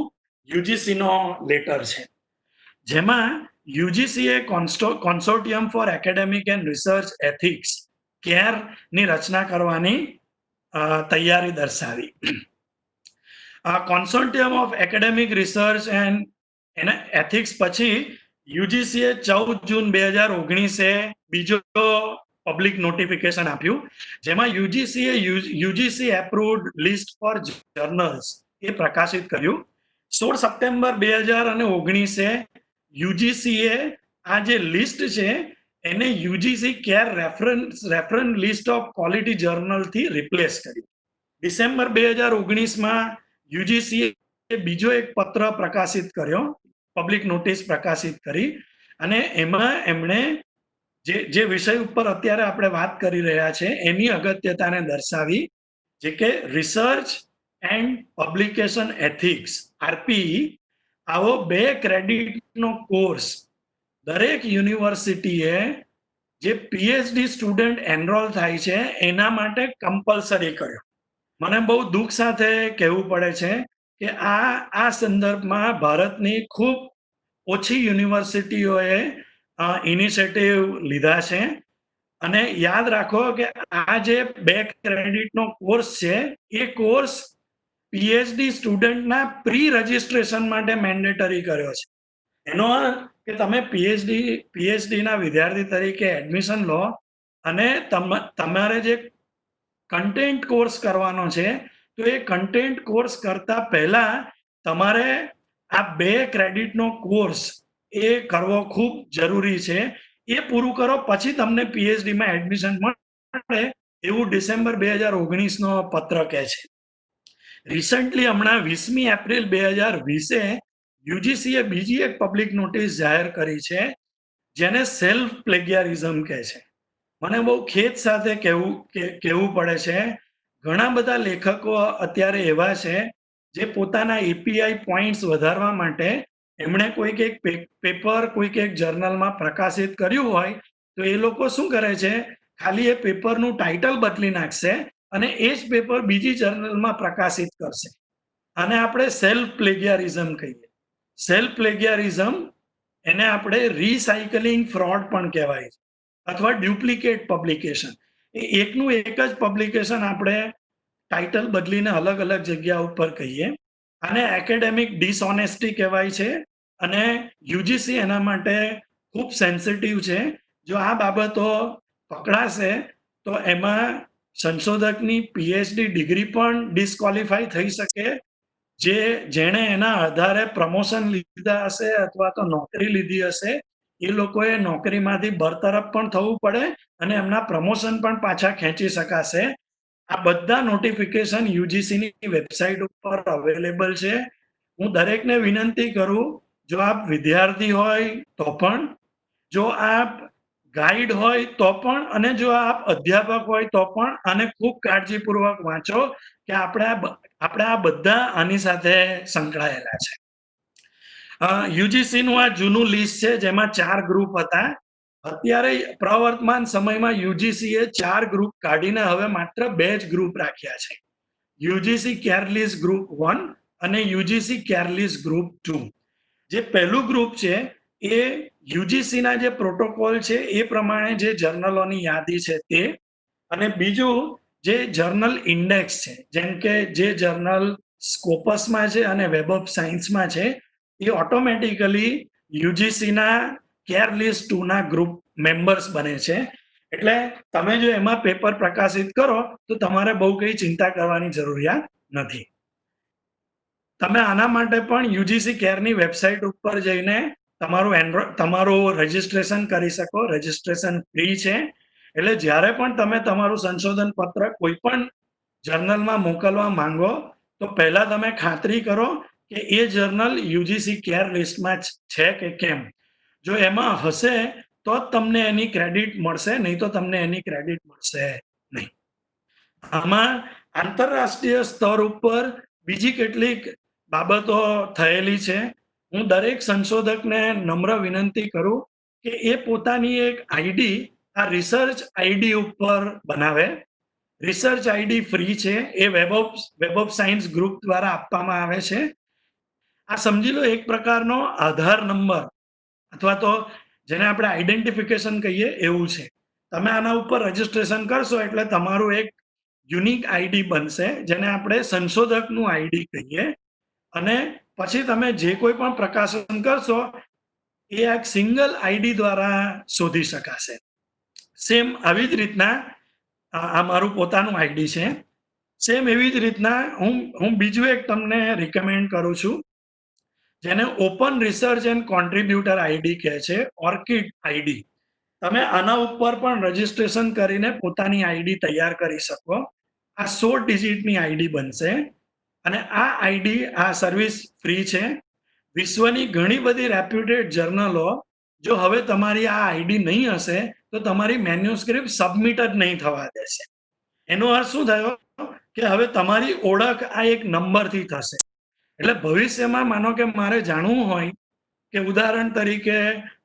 યુજીસીનો લેટર છે, જેમાં યુજીસીએ consortium for academic and research ethics care ની રચના કરવાની તૈયારી દર્શાવી. Consortium of academic research and એના એથિક્સ પછી યુજીસીએ 14 જૂન 2019 બીજો પબ્લિક નોટિફિકેશન આપ્યું, જેમાં UGC approved list for journals એ પ્રકાશિત કર્યું. 16 સપ્ટેમ્બર 2019 યુજીસીએ આ જે લિસ્ટ છે એને UGC care reference list of quality journal થી રિપ્લેસ કર્યું. ડિસેમ્બર 2019 યુજીસીએ બીજો એક પત્ર પ્રકાશિત કર્યો, પબ્લિક નોટિસ પ્રકાશિત કરી, અને એમાં એમણે જે વિષય ઉપર અત્યારે આપણે વાત કરી રહ્યા છે એની અગત્યતાને દર્શાવી, જે કે રિસર્ચ એન્ડ પબ્લિકેશન એથિક્સ આરપીઈ આવો 2 ક્રેડિટનો કોર્સ દરેક યુનિવર્સિટીએ જે પીએચડી સ્ટુડન્ટ એનરોલ થાય છે એના માટે કમ્પલસરી કર્યો. મને બહુ દુઃખ સાથે કહેવું પડે છે કે આ સંદર્ભમાં ભારતની ખૂબ ઓછી યુનિવર્સિટીઓએ ઇનિશિયેટિવ લીધા છે. અને યાદ રાખો કે આ જે 2 ક્રેડિટનો કોર્સ છે એ કોર્સ પીએચડી સ્ટુડન્ટના પ્રી રજિસ્ટ્રેશન માટે મેન્ડેટરી કર્યો છે. એનો અર્થ કે તમે પીએચડી ના વિદ્યાર્થી તરીકે એડમિશન લો અને તમારે જે કન્ટેન્ટ કોર્સ કરવાનો છે તો એ કન્ટેન્ટ કોર્સ કરતા પહેલા તમારે આ 2 ક્રેડિટનો કોર્સ એ કરવો ખૂબ જરૂરી છે. એ પૂરું કરો પછી તમને પીએચડી માં એડમિશન મળે એવું ડિસેમ્બર 2019 પત્ર કહે છે. રિસન્ટલી હમણાં 20મી એપ્રિલ 2020 યુજીસીએ બીજી એક પબ્લિક નોટિસ જાહેર કરી છે જેને સેલ્ફ પ્લેગિયારિઝમ કહે છે. મને બહુ ખેદ સાથે કહેવું પડે છે, ઘણા બધા લેખકો અત્યારે એવા છે જે પોતાના એપીઆઈ પોઈન્ટ્સ વધારવા માટે એમણે કોઈક એક પેપર કોઈક એક જર્નલમાં પ્રકાશિત કર્યું હોય તો એ લોકો શું કરે છે, ખાલી એ પેપરનું ટાઇટલ બદલી નાખશે અને એ જ પેપર બીજી જર્નલમાં પ્રકાશિત કરશે. આને આપણે સેલ્ફ પ્લેગિયારિઝમ કહીએ. સેલ્ફ પ્લેગિયારિઝમ એને આપણે રિસાયકલિંગ ફ્રોડ પણ કહેવાય છે, અથવા ડુપ્લિકેટ પબ્લિકેશન. એકનું એક જ પબ્લિકેશન આપણે ટાઇટલ બદલીને અલગ અલગ જગ્યા ઉપર કહીએ. આને એકેડેમિક ડિસઓનેસ્ટી કહેવાય છે અને યુજીસી એના માટે ખૂબ સેન્સિટિવ છે. જો આ બાબતો પકડાશે તો એમાં સંશોધકની પીએચડી ડિગ્રી પણ ડિસ્ક્વોલિફાય થઈ શકે. જેણે એના આધારે પ્રમોશન લીધા હશે અથવા તો નોકરી લીધી હશે એ લોકોએ નોકરીમાંથી બરતરફ પણ થવું પડે અને એમના પ્રમોશન પણ પાછા ખેંચી શકાશે. આ બધા નોટિફિકેશન યુજીસીની વેબસાઇટ ઉપર અવેલેબલ છે. હું દરેકને વિનંતી કરું, જો આપ વિદ્યાર્થી હોય તો પણ, જો આપ ગાઈડ હોય તો પણ, અને જો આપ અધ્યાપક હોય તો પણ આને ખૂબ કાળજીપૂર્વક વાંચો કે આપણે આ બધા આની સાથે સંકળાયેલા છે. યુજીસી નું આ જૂનું લિસ્ટ છે જેમાં 4 ગ્રુપ હતા. અત્યારે પ્રવર્તમાન સમયમાં યુજીસીએ 4 ગ્રુપ કાઢીને હવે માત્ર 2 જ ગ્રુપ રાખ્યા છે, યુજીસી કેર લિસ્ટ ગ્રુપ 1 અને યુજીસી કેર લિસ્ટ ગ્રુપ 2. જે પહેલું ગ્રુપ છે એ યુજીસીના જે પ્રોટોકોલ છે એ પ્રમાણે જે જર્નલોની યાદી છે તે, અને બીજું જે જર્નલ ઇન્ડેક્સ છે, જેમ કે જે જર્નલ સ્કોપસમાં છે અને વેબ ઓફ સાયન્સમાં છે એ ઓટોમેટિકલી યુજીસીના કેર લિસ્ટ 2ના ગ્રુપ મેમ્બર્સ બને છે. એટલે તમે જો એમાં પેપર પ્રકાશિત કરો તો તમારે બહુ કઈ ચિંતા કરવાની જરૂરિયાત નથી. તમે આના માટે પણ યુજીસી કેરની વેબસાઇટ ઉપર જઈને તમારું રજીસ્ટ્રેશન કરી શકો. રજીસ્ટ્રેશન ફ્રી છે. એટલે જ્યારે પણ તમે તમારું સંશોધન પત્ર કોઈ પણ જર્નલમાં મોકલવા માંગો તો પહેલા તમે ખાતરી કરો કે એ જર્નલ યુજીસી કેર લિસ્ટમાં છે કે કેમ. જો એમાં હશે તો જ તમને એની ક્રેડિટ મળશે, નહીં તો તમને એની ક્રેડિટ મળશે નહીં. આમાં આંતરરાષ્ટ્રીય સ્તર ઉપર બીજી કેટલીક બાબતો થયેલી છે. હું દરેક સંશોધકને નમ્ર વિનંતી કરું કે એ પોતાની એક આઈડી આ રિસર્ચ આઈડી ઉપર બનાવે. રિસર્ચ આઈડી ફ્રી છે, એ વેબ ઓફ સાયન્સ ગ્રુપ દ્વારા આપવામાં આવે છે. આ સમજી લો એક પ્રકારનો આધાર નંબર અથવા તો જેને આપણે આઈડેન્ટિફિકેશન કહીએ એવું છે. તમે આના ઉપર રજીસ્ટ્રેશન કરશો એટલે તમારું એક યુનિક આઈડી બનશે જેને આપણે સંશોધકનું આઈડી કહીએ. અને પછી તમે જે કોઈ પણ પ્રકાશન કરશો એ એક સિંગલ આઈડી દ્વારા શોધી શકાશે. સેમ આવી જ રીતના આ મારું પોતાનું આઈડી છે. સેમ એવી જ રીતના હું બીજું એક તમને રિકમેન્ડ કરું છું, જેને open research and contributor ID કહે છે, ઓર્કિડ આઈડી. તમે આના ઉપર પણ રજીસ્ટ્રેશન કરીને પોતાની આઈડી તૈયાર કરી શકો. આ 16 ડિજિટની આઈડી બનશે અને આ આઈડી, આ સર્વિસ ફ્રી છે. વિશ્વની ઘણી બધી રેપ્યુટેડ જર્નલો જો હવે તમારી આ આઈડી નહીં હશે તો તમારી મેન્યુસ્ક્રિપ્ટ સબમિટ જ નહીં થવા દેશે. એનો અર્થ શું થયો કે હવે તમારી ઓળખ આ એક નંબરથી થશે. એટલે ભવિષ્યમાં માનો કે મારે જાણવું હોય કે ઉદાહરણ તરીકે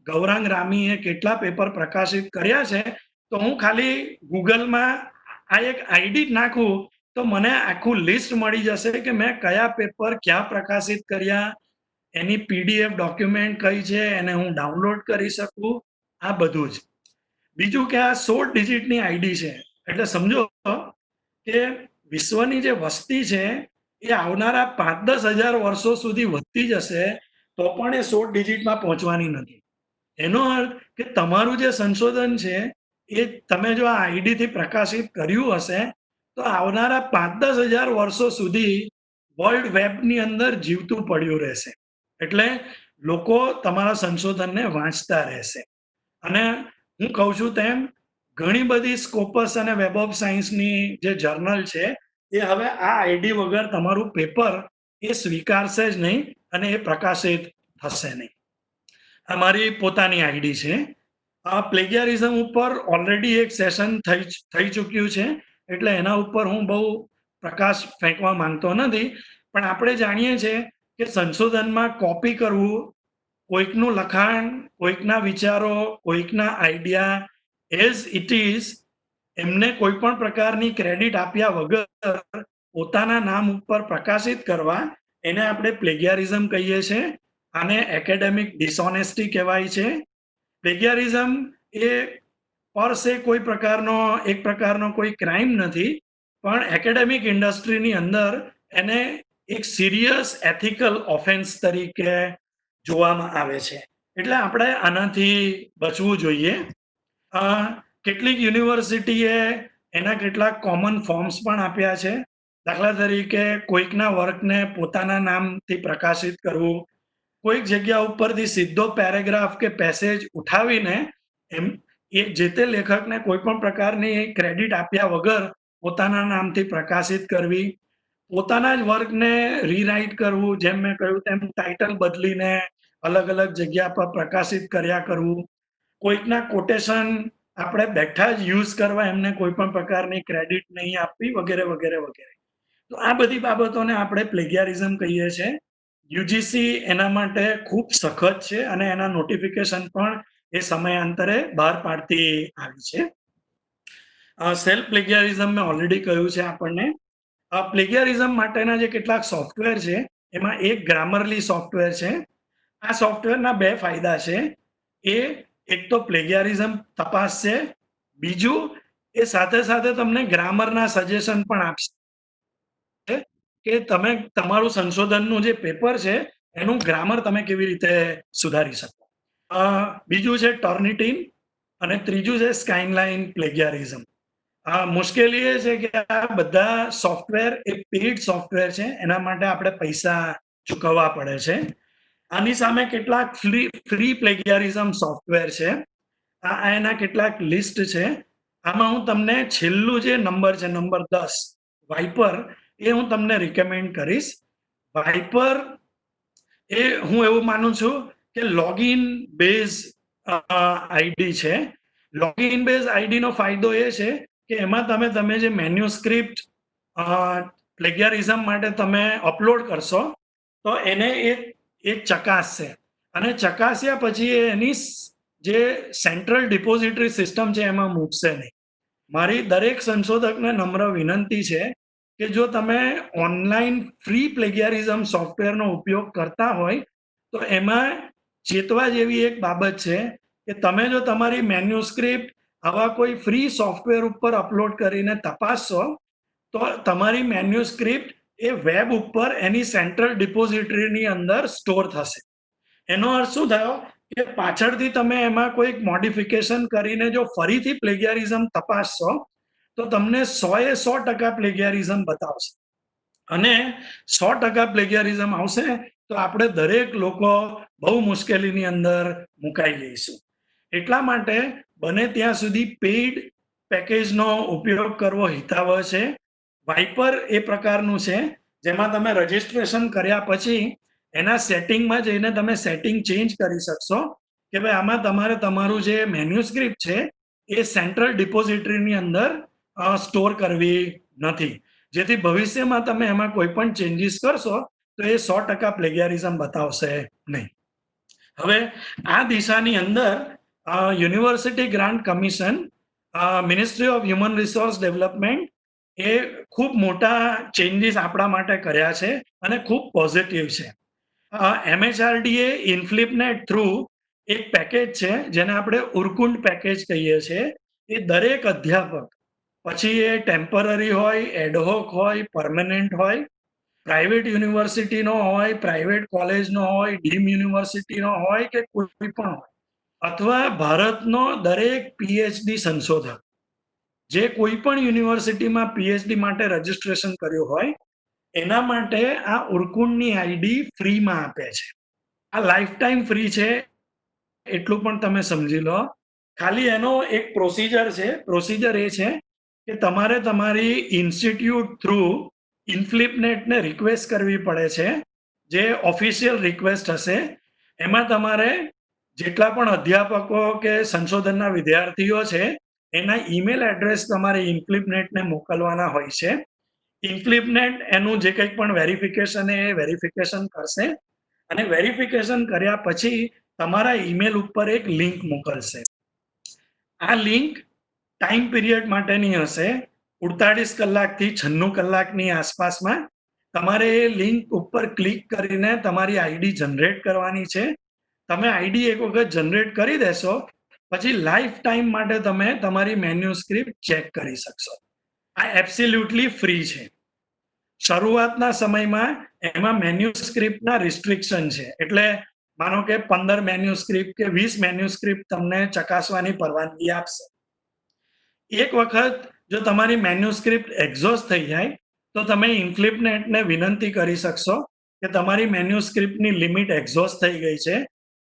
ગૌરાંગ રામીએ કેટલા પેપર પ્રકાશિત કર્યા છે, તો હું ખાલી ગૂગલમાં આ એક આઈડી નાખું તો મને આખું લિસ્ટ મળી જશે કે મેં કયા પેપર ક્યાં પ્રકાશિત કર્યા, એની પીડીએફ ડોક્યુમેન્ટ કઈ છે, એને હું ડાઉનલોડ કરી શકું, આ બધું જ. બીજું કે આ 16 ડિજિટની આઈડી છે એટલે સમજો કે વિશ્વની જે વસ્તી છે એ આવનારા 5-10 હજાર વર્ષો સુધી વધતી જશે તો પણ એ 16 ડિજિટમાં પહોંચવાની નથી. એનો અર્થ કે તમારું જે સંશોધન છે એ તમે જો આ આઈડીથી પ્રકાશિત કર્યું હશે તો આવનારા 5-10 હજાર વર્ષો સુધી વર્લ્ડ વેબની અંદર જીવતું પડ્યું રહેશે. એટલે લોકો તમારા સંશોધનને વાંચતા રહેશે. અને હું કહું છું તેમ ઘણી બધી સ્કોપસ અને વેબ ઓફ સાયન્સની જે જર્નલ છે એ હવે આ આઈડી વગર તમારું પેપર એ સ્વીકારશે જ નહીં અને એ પ્રકાશિત થશે નહીં. આ મારી પોતાની આઈડી છે. આ પ્લેગિયારિઝમ ઉપર ઓલરેડી એક સેશન થઈ ચૂક્યું છે એટલે એના ઉપર હું બહુ પ્રકાશ ફેંકવા માંગતો નથી, પણ આપણે જાણીએ છીએ કે સંશોધનમાં કોપી કરવું, કોઈકનું લખાણ, કોઈકના વિચારો, કોઈકના આઈડિયા એઝ ઇટ ઇઝ એમને કોઈ પણ પ્રકારની ક્રેડિટ આપ્યા વગર પોતાના નામ ઉપર પ્રકાશિત કરવા, એને આપણે પ્લેગિયારિઝમ કહીએ છીએ. આને એકેડેમિક ડિસઓનેસ્ટી કહેવાય છે. પ્લેગિયારિઝમ એ પર સે કોઈ પ્રકારનો કોઈ ક્રાઇમ નથી, પણ એકેડેમિક ઇન્ડસ્ટ્રીની અંદર એને એક સિરિયસ એથિકલ ઓફેન્સ તરીકે જોવામાં આવે છે. એટલે આપણે આનાથી બચવું જોઈએ. કેટલીક યુનિવર્સિટીએ એના કેટલાક કોમન ફોર્મ્સ પણ આપ્યા છે. દાખલા તરીકે કોઈકના વર્કને પોતાના નામથી પ્રકાશિત કરવું, કોઈક જગ્યા ઉપરથી સીધો પેરેગ્રાફ કે પેસેજ ઉઠાવીને એ જે તે લેખકને કોઈ પણ પ્રકારની ક્રેડિટ આપ્યા વગર પોતાના નામથી પ્રકાશિત કરવી, પોતાના જ વર્કને રીરાઇટ કરવું, જેમ મેં કહ્યું તેમ ટાઇટલ બદલીને અલગ અલગ જગ્યા પર પ્રકાશિત કર્યા કરવું, કોઈકના કોટેશન આપણે બેઠા જ યુઝ કરવા, એમને કોઈ પણ પ્રકારની ક્રેડિટ નહીં આપવી, વગેરે વગેરે વગેરે. તો આ બધી બાબતોને આપણે પ્લેગિયારિઝમ કહીએ છીએ. યુજીસી એના માટે ખૂબ સખત છે અને એના નોટિફિકેશન પણ એ સમયાંતરે બહાર પાડતી આવી છે. સેલ્ફ પ્લેગિયારિઝમ મેં ઓલરેડી કહ્યું છે આપણને. પ્લેગિયારિઝમ માટેના જે કેટલાક સોફ્ટવેર છે એમાં એક ગ્રામરલી સોફ્ટવેર છે. આ સોફ્ટવેરના 2 ફાયદા છે. એક તો પ્લેગિયારિઝમ તપાસશે, બીજું એ સાથે સાથે તમને ગ્રામરના સજેશન પણ આપશે કે તમે તમારું સંશોધનનું જે પેપર છે એનું ગ્રામર તમે કેવી રીતે સુધારી શકો. બીજું છે ટર્નિટીન અને ત્રીજું છે સ્કાઇનલાઇન પ્લેગિયારિઝમ. મુશ્કેલી એ છે કે આ બધા સોફ્ટવેર એ પેઇડ સોફ્ટવેર છે, એના માટે આપણે પૈસા ચૂકવવા પડે છે. આની સામે કેટલાક ફ્રી પ્લેગિયારિઝમ સોફ્ટવેર છે. આ એના કેટલાક લિસ્ટ છે. આમાં હું તમને છેલ્લું જે નંબર છે, નંબર 10 વાઇપર, એ હું તમને રિકમેન્ડ કરીશ. વાઇપર એ હું એવું માનું છું કે લોગિન બેઝ આઈડી છે. લોગિન બેઝ આઈડીનો ફાયદો એ છે કે એમાં તમે જે મેન્યુસ્ક્રિપ્ટ પ્લેગિયારિઝમ માટે તમે અપલોડ કરશો તો એને એ ચકાસશે અને ચકાસ્યા પછી એની જે સેન્ટ્રલ ડિપોઝિટરી સિસ્ટમ છે એમાં મૂકશે નહીં. મારી દરેક સંશોધકને નમ્ર વિનંતી છે કે જો તમે ઓનલાઈન ફ્રી પ્લેગિયારિઝમ સોફ્ટવેરનો ઉપયોગ કરતા હોય તો એમાં ચેતવા જેવી એક બાબત છે કે તમે જો તમારી મેન્યુસ્ક્રિપ્ટ આવા કોઈ ફ્રી સોફ્ટવેર ઉપર અપલોડ કરીને તપાસશો તો તમારી મેન્યુસ્ક્રિપ્ટ એ વેબ ઉપર એની સેન્ટ્રલ ડિપોઝિટરીની અંદર સ્ટોર થશે. એનો અર્થ શું થયો કે પાછળથી તમે એમાં કોઈક મોડિફિકેશન કરીને જો ફરીથી પ્લેગિયારિઝમ તપાસશો તો તમને 100% પ્લેગિયારિઝમ બતાવશે. અને 100% પ્લેગિયારિઝમ આવશે તો આપણે દરેક લોકો બહુ મુશ્કેલીની અંદર મુકાઈ જઈશું. એટલા માટે બને ત્યાં સુધી પેઇડ પેકેજનો ઉપયોગ કરવો હિતાવહ છે. વાઇપર એ પ્રકારનું છે જેમાં તમે રજીસ્ટ્રેશન કર્યા પછી એના સેટિંગમાં જઈને તમે સેટિંગ ચેન્જ કરી શકશો કે ભાઈ આમાં તમારે તમારું જે મેન્યુસ્ક્રિપ્ટ છે એ સેન્ટ્રલ ડિપોઝિટરીની અંદર સ્ટોર કરવી નથી, જેથી ભવિષ્યમાં તમે એમાં કોઈ પણ ચેન્જીસ કરશો તો એ 100% પ્લેગિયારિઝમ બતાવશે નહીં. હવે આ દિશાની અંદર university grant commission, ministry of human resource development એ ખૂબ મોટા ચેન્જીસ આપણા માટે કર્યા છે અને ખૂબ પોઝિટિવ છે. MHRDA ઇન્ફ્લિપનેટ થ્રુ એક પેકેજ છે જેને આપણે ઉર્કુંડ પેકેજ કહીએ છીએ. એ દરેક અધ્યાપક, પછી એ ટેમ્પરરી હોય, એડહોક હોય, પરમેનન્ટ હોય, પ્રાઇવેટ યુનિવર્સિટીનો હોય, પ્રાઇવેટ કોલેજનો હોય, ડીમ યુનિવર્સિટીનો હોય કે કોઈ પણ હોય, અથવા ભારતનો દરેક પીએચડી સંશોધક જે કોઈ પણ યુનિવર્સિટીમાં પીએચડી માટે રજીસ્ટ્રેશન કર્યું હોય એના માટે આ ઉર્કુંડની આઈડી ફ્રીમાં આપે છે. આ લાઈફ ટાઈમ ફ્રી છે એટલું પણ તમે સમજી લો. ખાલી એનો એક પ્રોસિજર છે. પ્રોસિજર એ છે કે તમારે તમારી ઇન્સ્ટિટ્યૂટ થ્રુ ઇન્ફ્લિપનેટને રિક્વેસ્ટ કરવી પડે છે, જે ઓફિશિયલ રિક્વેસ્ટ હશે. એમાં તમારે જેટલા પણ અધ્યાપકો કે સંશોધનના વિદ્યાર્થીઓ છે એના ઈમેલ એડ્રેસ તમારે ઇન્ફ્લિપનેટને મોકલવાના હોય છે. ઇન્ફ્લિપનેટ એનું જે કંઈક પણ વેરિફિકેશન એ વેરિફિકેશન કરશે અને વેરિફિકેશન કર્યા પછી તમારા ઈમેલ ઉપર એક લિંક મોકલશે. આ લિંક ટાઈમ પીરિયડ માટેની હશે, 48 કલાકથી 96 કલાકની આસપાસમાં. તમારે એ લિંક ઉપર ક્લિક કરીને તમારી આઈડી જનરેટ કરવાની છે. તમે આઈડી એક વખત જનરેટ કરી દેશો પછી લાઈફ ટાઈમ માટે તમે તમારી મેન્યુસ્ક્રિપ્ટ ચેક કરી શકશો. આ એબ્સોલ્યુટલી ફ્રી છે. શરૂઆતના સમયમાં એમાં મેન્યુસ્ક્રિપ્ટના રિસ્ટ્રિક્શન છે, એટલે માનો કે 15 મેન્યુસ્ક્રિપ્ટ કે 20 મેન્યુસ્ક્રિપ્ટ તમને ચકાસવાની પરવાનગી આપશે. એક વખત જો તમારી મેન્યુસ્ક્રિપ્ટ એક્ઝોસ્ટ થઈ જાય તો તમે ઇન્ફ્લિપનેટને વિનંતી કરી શકશો કે તમારી મેન્યુસ્ક્રિપ્ટની લિમિટ એક્ઝોસ્ટ થઈ ગઈ છે,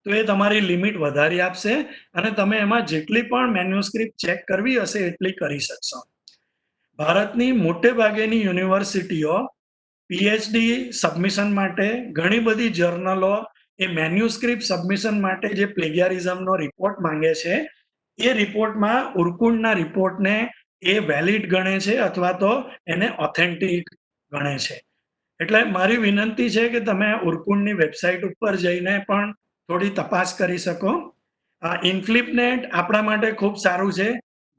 તો એ તમારી લિમિટ વધારી આપશે અને તમે એમાં જેટલી પણ મેન્યુસ્ક્રિપ્ટ ચેક કરવી હશે એટલી કરી શકશો. ભારતની મોટે ભાગેની યુનિવર્સિટીઓ પીએચડી સબમિશન માટે ઘણી બધી જર્નલો એ મેન્યુસ્ક્રિપ્ટ સબમિશન માટે જે પ્લેગિયારિઝમનો રિપોર્ટ માંગે છે એ રિપોર્ટમાં ઉર્કુંડના રિપોર્ટને એ વેલિડ ગણે છે અથવા તો એને ઓથેન્ટિક ગણે છે. એટલે મારી વિનંતી છે કે તમે ઉર્કુંડની વેબસાઇટ ઉપર જઈને પણ થોડી તપાસ કરી શકો. ઇન્ફ્લિપનેટ આપણા માટે ખૂબ સારું છે.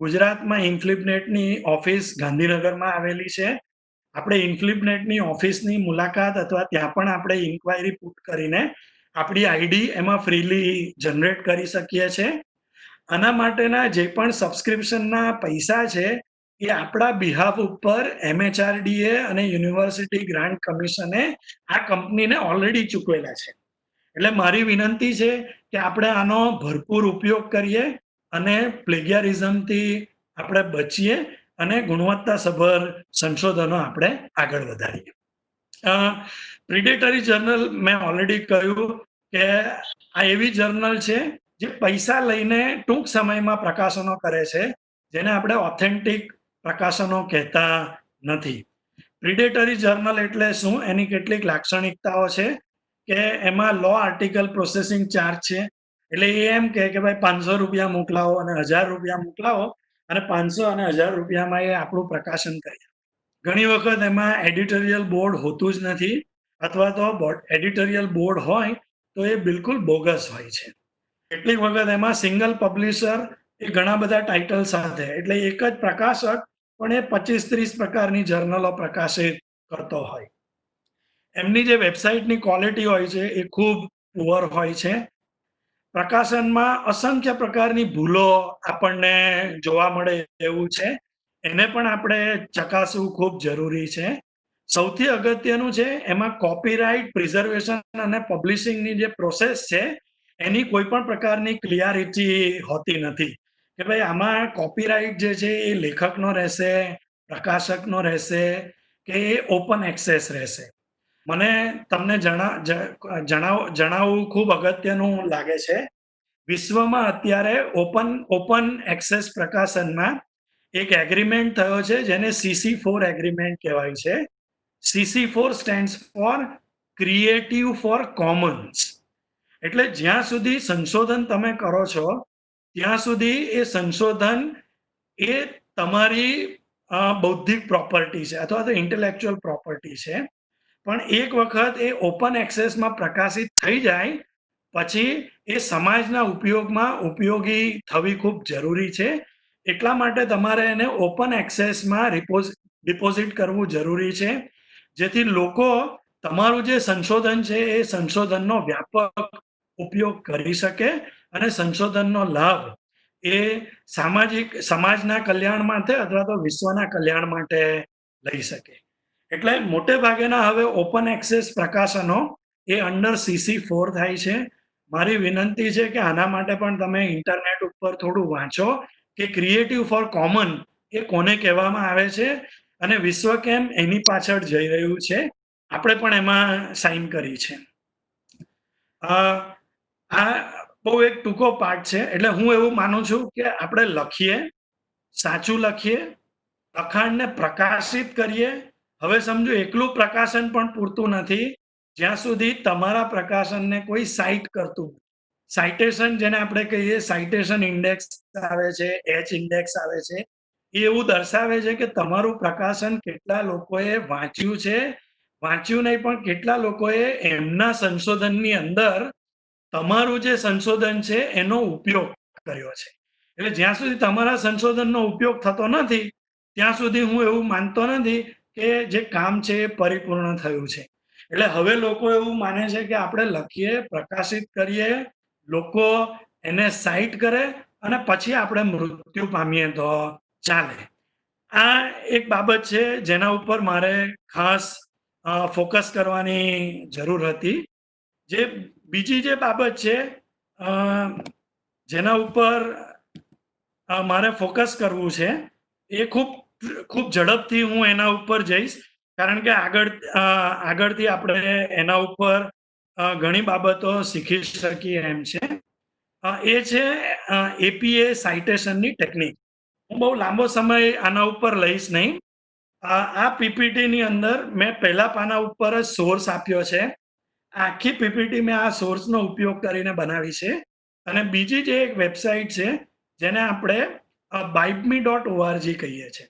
ગુજરાતમાં ઇન્ફ્લિપનેટની ઓફિસ ગાંધીનગરમાં આવેલી છે. આપણે ઇન્ફ્લિપનેટની ઓફિસની મુલાકાત અથવા ત્યાં પણ આપણે ઇન્ક્વાયરી પુટ કરીને આપણી આઈડી એમાં ફ્રીલી જનરેટ કરી શકીએ છીએ. આના માટેના જે પણ સબસ્ક્રિપ્શનના પૈસા છે એ આપણા બિહાફ ઉપર MHRDA અને યુનિવર્સિટી ગ્રાન્ટ કમિશને આ કંપનીને ઓલરેડી ચૂકવેલા છે. એટલે મારી વિનંતી છે કે આપણે આનો ભરપૂર ઉપયોગ કરીએ અને પ્લેગિયારિઝમથી આપણે બચીએ અને ગુણવત્તાસભર સંશોધનો આપણે આગળ વધારીએ. પ્રિડેટરી જર્નલ મેં ઓલરેડી કહ્યું કે આ એવી જર્નલ છે જે પૈસા લઈને ટૂંક સમયમાં પ્રકાશનો કરે છે, જેને આપણે ઓથેન્ટિક પ્રકાશનો કહેતા નથી. પ્રિડેટરી જર્નલ એટલે શું? એની કેટલીક લાક્ષણિકતાઓ છે કે એમાં લો આર્ટિકલ પ્રોસેસિંગ ચાર્જ છે. એટલે એ એમ કે ભાઈ 500 રૂપિયા મોકલાવો અને 1000 રૂપિયા મોકલાવો અને 500 અને 1000 રૂપિયામાં એ આપણું પ્રકાશન કરે. ઘણી વખત એમાં એડિટોરિયલ બોર્ડ હોતું જ નથી અથવા તો એડિટોરિયલ બોર્ડ હોય તો એ બિલકુલ બોગસ હોય છે. કેટલીક વખત એમાં સિંગલ પબ્લિશર એ ઘણા બધા ટાઇટલ સાથે, એટલે એક જ પ્રકાશક પણ એ 25-30 પ્રકારની જર્નલો પ્રકાશિત કરતો હોય. એમની જે વેબસાઇટની ક્વોલિટી હોય છે એ ખૂબ પુઅર હોય છે. પ્રકાશનમાં અસંખ્ય પ્રકારની ભૂલો આપણને જોવા મળે એવું છે. એને પણ આપણે ચકાસવું ખૂબ જરૂરી છે. સૌથી અગત્યનું છે એમાં કોપીરાઇટ, પ્રિઝર્વેશન અને પબ્લિશિંગની જે પ્રોસેસ છે એની કોઈ પણ પ્રકારની ક્લિયરિટી હોતી નથી કે ભાઈ આમાં કોપીરાઇટ જે છે એ લેખકનો રહેશે, પ્રકાશકનો રહેશે કે એ ઓપન એક્સેસ રહેશે. મને તમને જણાવવું ખૂબ અગત્યનું લાગે છે. વિશ્વમાં અત્યારે ઓપન એક્સેસ પ્રકાશનમાં એક એગ્રીમેન્ટ થયો છે જેને CC4 એગ્રીમેન્ટ કહેવાય છે. CC4 stands for creative for commons. એટલે જ્યાં સુધી સંશોધન તમે કરો છો ત્યાં સુધી એ સંશોધન એ તમારી બૌદ્ધિક પ્રોપર્ટી છે અથવા તો ઇન્ટેલેક્ચ્યુઅલ પ્રોપર્ટી છે. પણ એક વખત એ ઓપન એક્સેસમાં પ્રકાશિત થઈ જાય પછી એ સમાજના ઉપયોગમાં ઉપયોગી થવી ખૂબ જરૂરી છે. એટલા માટે તમારે એને ઓપન એક્સેસમાં ડિપોઝિટ કરવું જરૂરી છે, જેથી લોકો તમારું જે સંશોધન છે એ સંશોધનનો વ્યાપક ઉપયોગ કરી શકે અને સંશોધનનો લાભ એ સમાજના કલ્યાણ માટે અથવા તો વિશ્વના કલ્યાણ માટે લઈ શકે. એટલે મોટે ભાગેના હવે ઓપન એક્સેસ પ્રકાશનો એ અંડર CC4 થાય છે. મારી વિનંતી છે કે આના માટે પણ તમે ઇન્ટરનેટ ઉપર થોડું વાંચો કે ક્રિએટિવ ફોર કોમન એ કોને કહેવામાં આવે છે અને વિશ્વ કેમ એની પાછળ જઈ રહ્યું છે. આપણે પણ એમાં સાઇન કરી છે. આ બહુ એક ટૂંકો પાઠ છે. એટલે હું એવું માનું છું કે આપણે લખીએ, સાચું લખીએ, લખાણને પ્રકાશિત કરીએ. હવે સમજો એકલું પ્રકાશન પણ પૂરતું નથી જ્યાં સુધી તમારા પ્રકાશનને કોઈ સાઇટ કરતું. સાઇટેશન જેને આપણે કહીએ, સાઇટેશન ઇન્ડેક્સ આવે છે, H ઇન્ડેક્સ આવે છે, એ એવું દર્શાવે છે કે તમારું પ્રકાશન કેટલા લોકોએ વાંચ્યું છે, વાંચ્યું નહીં પણ કેટલા લોકોએ એમના સંશોધનની અંદર તમારું જે સંશોધન છે એનો ઉપયોગ કર્યો છે. એટલે જ્યાં સુધી તમારા સંશોધનનો ઉપયોગ થતો નથી ત્યાં સુધી હું એવું માનતો નથી કે જે કામ છે એ પરિપૂર્ણ થયું છે. એટલે હવે લોકો એવું માને છે કે આપણે લખીએ, પ્રકાશિત કરીએ, લોકો એને સાઇટ કરે અને પછી આપણે મૃત્યુ પામીએ તો ચાલે. આ એક બાબત છે જેના ઉપર મારે ખાસ ફોકસ કરવાની જરૂર હતી. જે બીજી જે બાબત છે જેના ઉપર મારે ફોકસ કરવું છે એ ખૂબ ઝડપથી હું એના ઉપર જઈશ કારણ કે આગળથી આપણે એના ઉપર ઘણી બાબતો શીખી શકીએ એમ છે. એ છે APA સાઇટેશનની ટેકનિક. હું બહુ લાંબો સમય આના ઉપર લઈશ નહીં. આ PPTની અંદર મેં પહેલા પાના ઉપર જ સોર્સ આપ્યો છે. આખી PPT મેં આ સોર્સનો ઉપયોગ કરીને બનાવી છે. અને બીજી જે એક વેબસાઇટ છે જેને આપણે BibMe.org કહીએ છીએ.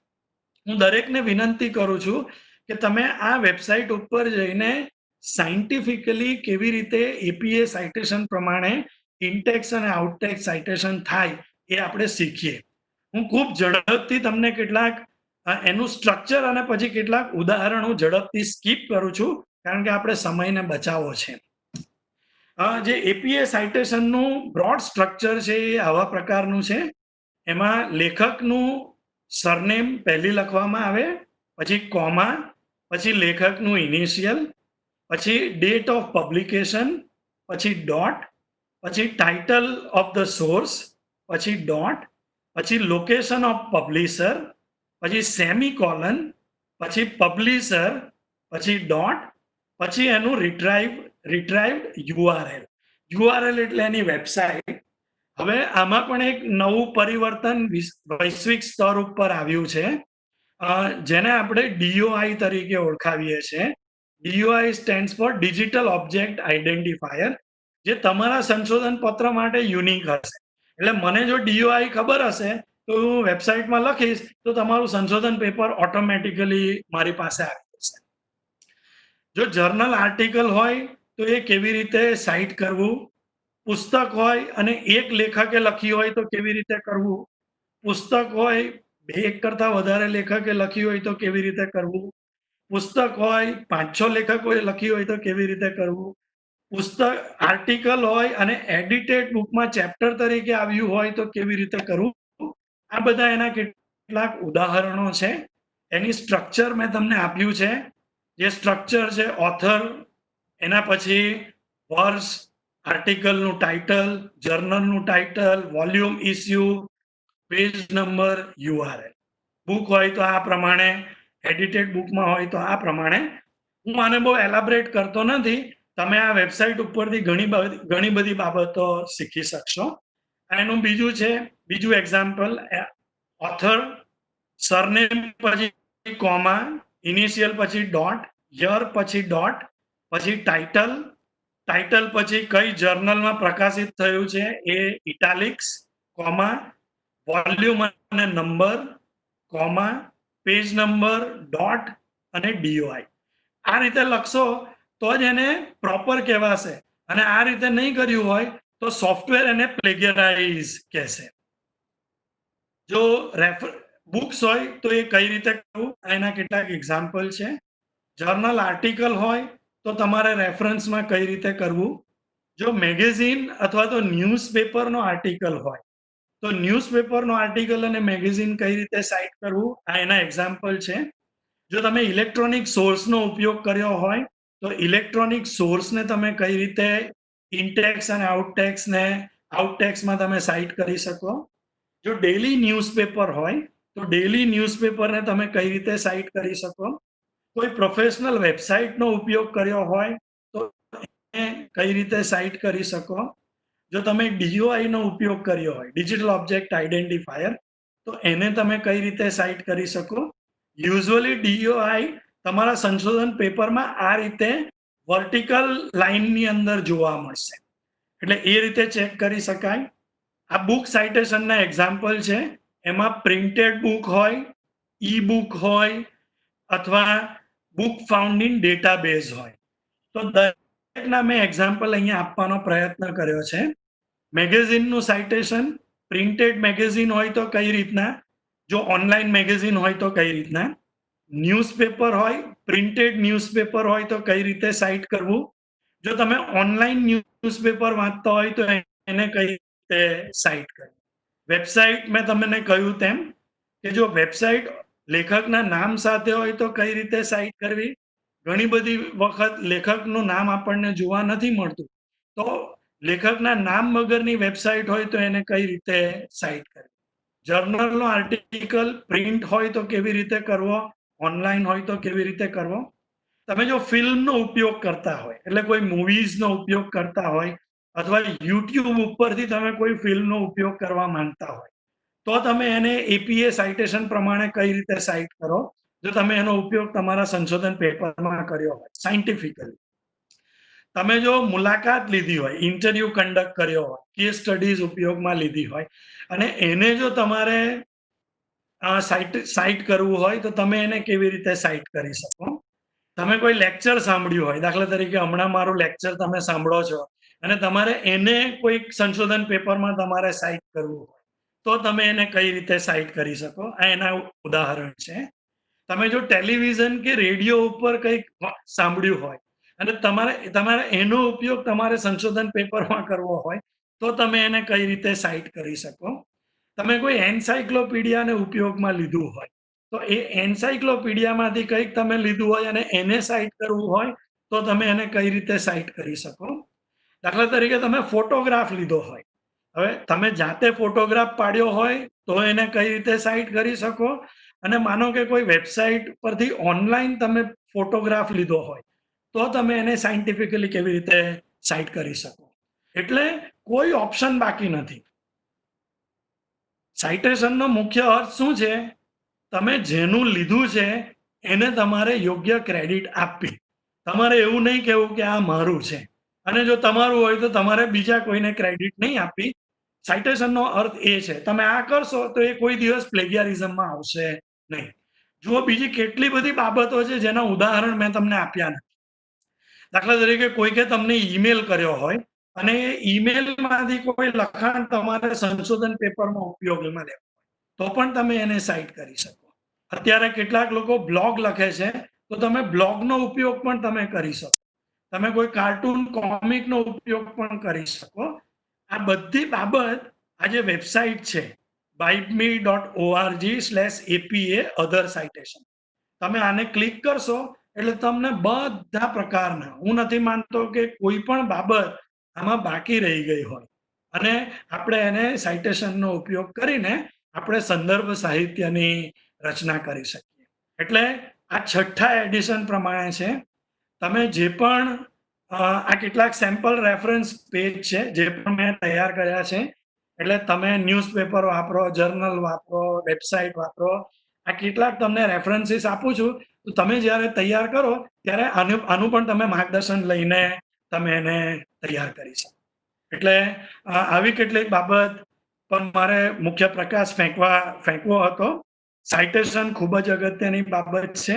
હું દરેકને વિનંતી કરું છું કે તમે આ વેબસાઇટ ઉપર જઈને સાયન્ટિફિકલી કેવી રીતે APA સાઇટેશન પ્રમાણે ઇનટેક્સ અને આઉટટેક્સ સાઇટેશન થાય એ આપણે શીખીએ. હું ખૂબ ઝડપથી તમને કેટલાક એનું સ્ટ્રક્ચર અને પછી કેટલાક ઉદાહરણ હું ઝડપથી સ્કીપ કરું છું કારણ કે આપણે સમયને બચાવવો છે. જે APA સાઇટેશનનું બ્રોડ સ્ટ્રક્ચર છે એ આવા પ્રકારનું છે. એમાં લેખકનું સરનેમ પહેલી લખવામાં આવે, પછી કોમા, પછી લેખકનું ઇનિશિયલ, પછી ડેટ ઓફ પબ્લિકેશન, પછી ડોટ, પછી ટાઇટલ ઓફ ધ સોર્સ, પછી ડોટ, પછી લોકેશન ઓફ પબ્લિશર, પછી સેમિકોલન, પછી પબ્લિશર, પછી ડોટ, પછી એનું રિટ્રાઇવ્ડ URL એટલે એની વેબસાઇટ. હવે આમાં પણ એક નવું પરિવર્તન વૈશ્વિક સ્તર ઉપર આવ્યું છે જેને આપણે DOI તરીકે ઓળખાવીએ છીએ. DOI stands four digital object identifier, જે તમારા સંશોધન પત્ર માટે યુનિક હશે. એટલે મને જો DOI ખબર હશે તો હું વેબસાઇટમાં લખીશ તો તમારું સંશોધન પેપર ઓટોમેટિકલી મારી પાસે આવી જશે. જો જર્નલ આર્ટિકલ હોય તો એ કેવી રીતે સાઇટ કરવું, પુસ્તક હોય અને એક લેખકે લખ્યું હોય તો કેવી રીતે કરવું, પુસ્તક હોય એક કરતાં વધારે લેખકે લખ્યું હોય તો કેવી રીતે કરવું, પુસ્તક હોય 5-6 લેખકોએ લખ્યું હોય તો કેવી રીતે કરવું, પુસ્તક આર્ટિકલ હોય અને એડિટેડ બુકમાં ચેપ્ટર તરીકે આવ્યું હોય તો કેવી રીતે કરવું. આ બધા એના કેટલાક ઉદાહરણો છે. એની સ્ટ્રક્ચર મેં તમને આપ્યું છે. જે સ્ટ્રક્ચર છે ઓથર, એના પછી વર્ષ, આર્ટિકલનું ટાઇટલ, જર્નલનું title, volume, issue, page number, URL. Book હોય તો આ પ્રમાણે, એડિટેડ બુકમાં હોય તો આ પ્રમાણે. હું આને બહુ એલાબરેટ કરતો નથી. તમે આ વેબસાઇટ ઉપરથી ઘણી બધી બાબતો શીખી શકશો. એનું બીજું એક્ઝામ્પલ, ઓથર, સરનેમ પછી કોમા, ઇનિશિયલ પછી ડોટ, યર પછી ડોટ, પછી ટાઇટલ પછી કઈ જર્નલમાં પ્રકાશિત થયું છે એ ઇટાલિક્સ, કોમા, વોલ્યુમ અને number, comma, page number, dot અને ડીઓઆઈ. આ રીતે લખશો તો જ એને પ્રોપર કહેવાશે. અને આ રીતે નહીં કર્યું હોય તો સોફ્ટવેર એને પ્લેગિયરાઇઝ કહેશે. જો બુક્સ હોય તો એ કઈ રીતે કરવું, એના કેટલાક એક્ઝામ્પલ છે. જર્નલ આર્ટિકલ હોય તો તમારે રેફરન્સમાં કઈ રીતે કરવું. જો મેગેઝિન અથવા તો ન્યૂઝપેપરનો આર્ટિકલ હોય તો ન્યૂઝપેપરનો આર્ટિકલ અને મેગેઝિન કઈ રીતે સાઇટ કરવું, આ એના એક્ઝામ્પલ છે. જો તમે ઇલેક્ટ્રોનિક સોર્સનો ઉપયોગ કર્યો હોય તો ઇલેક્ટ્રોનિક સોર્સને તમે કઈ રીતે ઇનટેક્સ અને આઉટટેક્સમાં તમે સાઇટ કરી શકો. જો ડેલી ન્યૂઝપેપર હોય તો ડેલી ન્યૂઝપેપરને તમે કઈ રીતે સાઇટ કરી શકો. કોઈ પ્રોફેશનલ વેબસાઇટનો ઉપયોગ કર્યો હોય તો કઈ રીતે સાઇટ કરી શકો. જો તમે ડીઓઆઈ નો ઉપયોગ કર્યો હોય, ડિજિટલ ઓબ્જેક્ટ આઈડેન્ટિફાયર, તો એને તમે કઈ રીતે સાઇટ કરી શકો. યુઝ્યુઅલી ડીઓઆઈ તમારા સંશોધન પેપરમાં આ રીતે વર્ટિકલ લાઇનની અંદર જોવા મળશે, એટલે એ રીતે ચેક કરી શકાય. આ બુક સાઇટેશનના એક્ઝામ્પલ છે. એમાં પ્રિન્ટેડ બુક હોય, ઈ બુક હોય અથવા બુક ફાઉન્ડ ઇન ડેટાબેઝ હોય. તો દરેકના મેં એક્ઝામ્પલ અહીંયા આપવાનો પ્રયત્ન કર્યો છે. મેગેઝિનનું સાઇટેશન, પ્રિન્ટેડ મેગેઝિન હોય તો કઈ રીતના, જો ઓનલાઈન મેગેઝિન હોય તો કઈ રીતના, ન્યૂઝપેપર હોય, પ્રિન્ટેડ ન્યૂઝપેપર હોય તો કઈ રીતે સાઇટ કરવું. જો તમે ઓનલાઈન ન્યૂઝપેપર વાંચતા હોય તો એને કઈ રીતે સાઇટ કરવી. વેબસાઇટ મેં તમને કહ્યું તેમ કે જો વેબસાઇટ લેખકના નામ સાથે હોય તો કઈ રીતે સાઇટ કરવી. ઘણી બધી વખત લેખકનું નામ આપણને જોવા નથી મળતું, તો લેખકના નામ વગરની વેબસાઇટ હોય તો એને કઈ રીતે સાઇટ કરવી. જર્નલનો આર્ટિકલ પ્રિન્ટ હોય તો કેવી રીતે કરવો, ઓનલાઈન હોય તો કેવી રીતે કરવો. તમે જો ફિલ્મનો ઉપયોગ કરતા હોય, એટલે કોઈ મૂવીઝનો ઉપયોગ કરતા હોય અથવા યુટ્યુબ ઉપરથી તમે કોઈ ફિલ્મનો ઉપયોગ કરવા માંગતા હોય તો તમે એને એપીએ સાઇટેશન પ્રમાણે કઈ રીતે સાઇટ કરો, જો તમે એનો ઉપયોગ તમારા સંશોધન પેપરમાં કર્યો હોય સાયન્ટિફિકલી. તમે જો મુલાકાત લીધી હોય, ઇન્ટરવ્યુ કન્ડક્ટ કર્યો હોય, કેસ સ્ટડીઝ ઉપયોગમાં લીધી હોય અને એને જો તમારે સાઇટ કરવું હોય તો તમે એને કેવી રીતે સાઇટ કરી શકો. તમે કોઈ લેક્ચર સાંભળ્યું હોય, દાખલા તરીકે હમણાં મારું લેક્ચર તમે સાંભળો છો અને તમારે એને કોઈ સંશોધન પેપરમાં તમારે સાઇટ કરવું હોય તો તમે એને કઈ રીતે સાઇટ કરી શકો, આ એના ઉદાહરણ છે. તમે જો ટેલિવિઝન કે રેડિયો ઉપર કંઈક સાંભળ્યું હોય અને તમારે એનો ઉપયોગ તમારે સંશોધન પેપરમાં કરવો હોય તો તમે એને કઈ રીતે સાઇટ કરી શકો. તમે કોઈ એન્સાઇક્લોપીડિયાને ઉપયોગમાં લીધું હોય તો એ એન્સાઇક્લોપીડિયામાંથી કંઈક તમે લીધું હોય અને એને સાઇટ કરવું હોય તો તમે એને કઈ રીતે સાઇટ કરી શકો. દાખલા તરીકે તમે ફોટોગ્રાફ લીધો હોય, હવે તમે જાતે ફોટોગ્રાફ પાડ્યો હોય તો એને કઈ રીતે સાઇટ કરી શકો. અને માનો કે કોઈ વેબસાઇટ પરથી ઓનલાઈન તમે ફોટોગ્રાફ લીધો હોય તો તમે એને સાયન્ટિફિકલી કેવી રીતે સાઇટ કરી શકો. એટલે કોઈ ઓપ્શન બાકી નથી. સાઇટેશનનો મુખ્ય અર્થ શું છે, તમે જેનું લીધું છે એને તમારે યોગ્ય ક્રેડિટ આપવી. તમારે એવું નહીં કહેવું કે આ મારું છે અને જો તમારું હોય તો તમારે બીજા કોઈને ક્રેડિટ નહીં આપવી. સાઇટેશનનો અર્થ એ છે, તમે આ કરશો તો એ કોઈ દિવસ પ્લેગિયરિઝમમાં આવશે નહીં. જુઓ, બીજી કેટલી બધી બાબતો છે જેના ઉદાહરણ મેં તમને આપ્યા નથી. દાખલા તરીકે કોઈકે તમને ઈમેલ કર્યો હોય અને એ ઈમેલમાંથી કોઈ લખાણ તમારે સંશોધન પેપરમાં ઉપયોગમાં લેવું તો પણ તમે એને સાઇટ કરી શકો. અત્યારે કેટલાક લોકો બ્લોગ લખે છે તો તમે બ્લોગનો ઉપયોગ પણ તમે કરી શકો. તમે કોઈ કાર્ટૂન કોમિકનો ઉપયોગ પણ કરી શકો. આ બધી બાબત આજે વેબસાઇટ છે bitme.org/APA other citation. તમે આને ક્લિક કરશો એટલે તમને બધા પ્રકારના, હું નથી માનતો કે કોઈ પણ બાબત આમાં બાકી રહી ગઈ હોય અને આપણે એને સાઇટેશનનો ઉપયોગ કરીને આપણે સંદર્ભ સાહિત્યની રચના કરી શકીએ. એટલે આ 6ઠ્ઠા એડિશન પ્રમાણે છે. તમે જે પણ આ કેટલાક સેમ્પલ રેફરન્સ પેજ છે જે પણ મેં તૈયાર કર્યા છે. એટલે તમે ન્યૂઝપેપર વાપરો, જર્નલ વાપરો, વેબસાઇટ વાપરો. આ કેટલાક તમને રેફરન્સીસ આપું છું. તો તમે જ્યારે તૈયાર કરો ત્યારે આનું પણ તમે માર્ગદર્શન લઈને તમે એને તૈયાર કરી શકો. એટલે આવી કેટલીક બાબત પર મારે મુખ્ય પ્રકાશ ફેંકવો હતો. સાઇટેશન ખૂબ જ અગત્યની બાબત છે.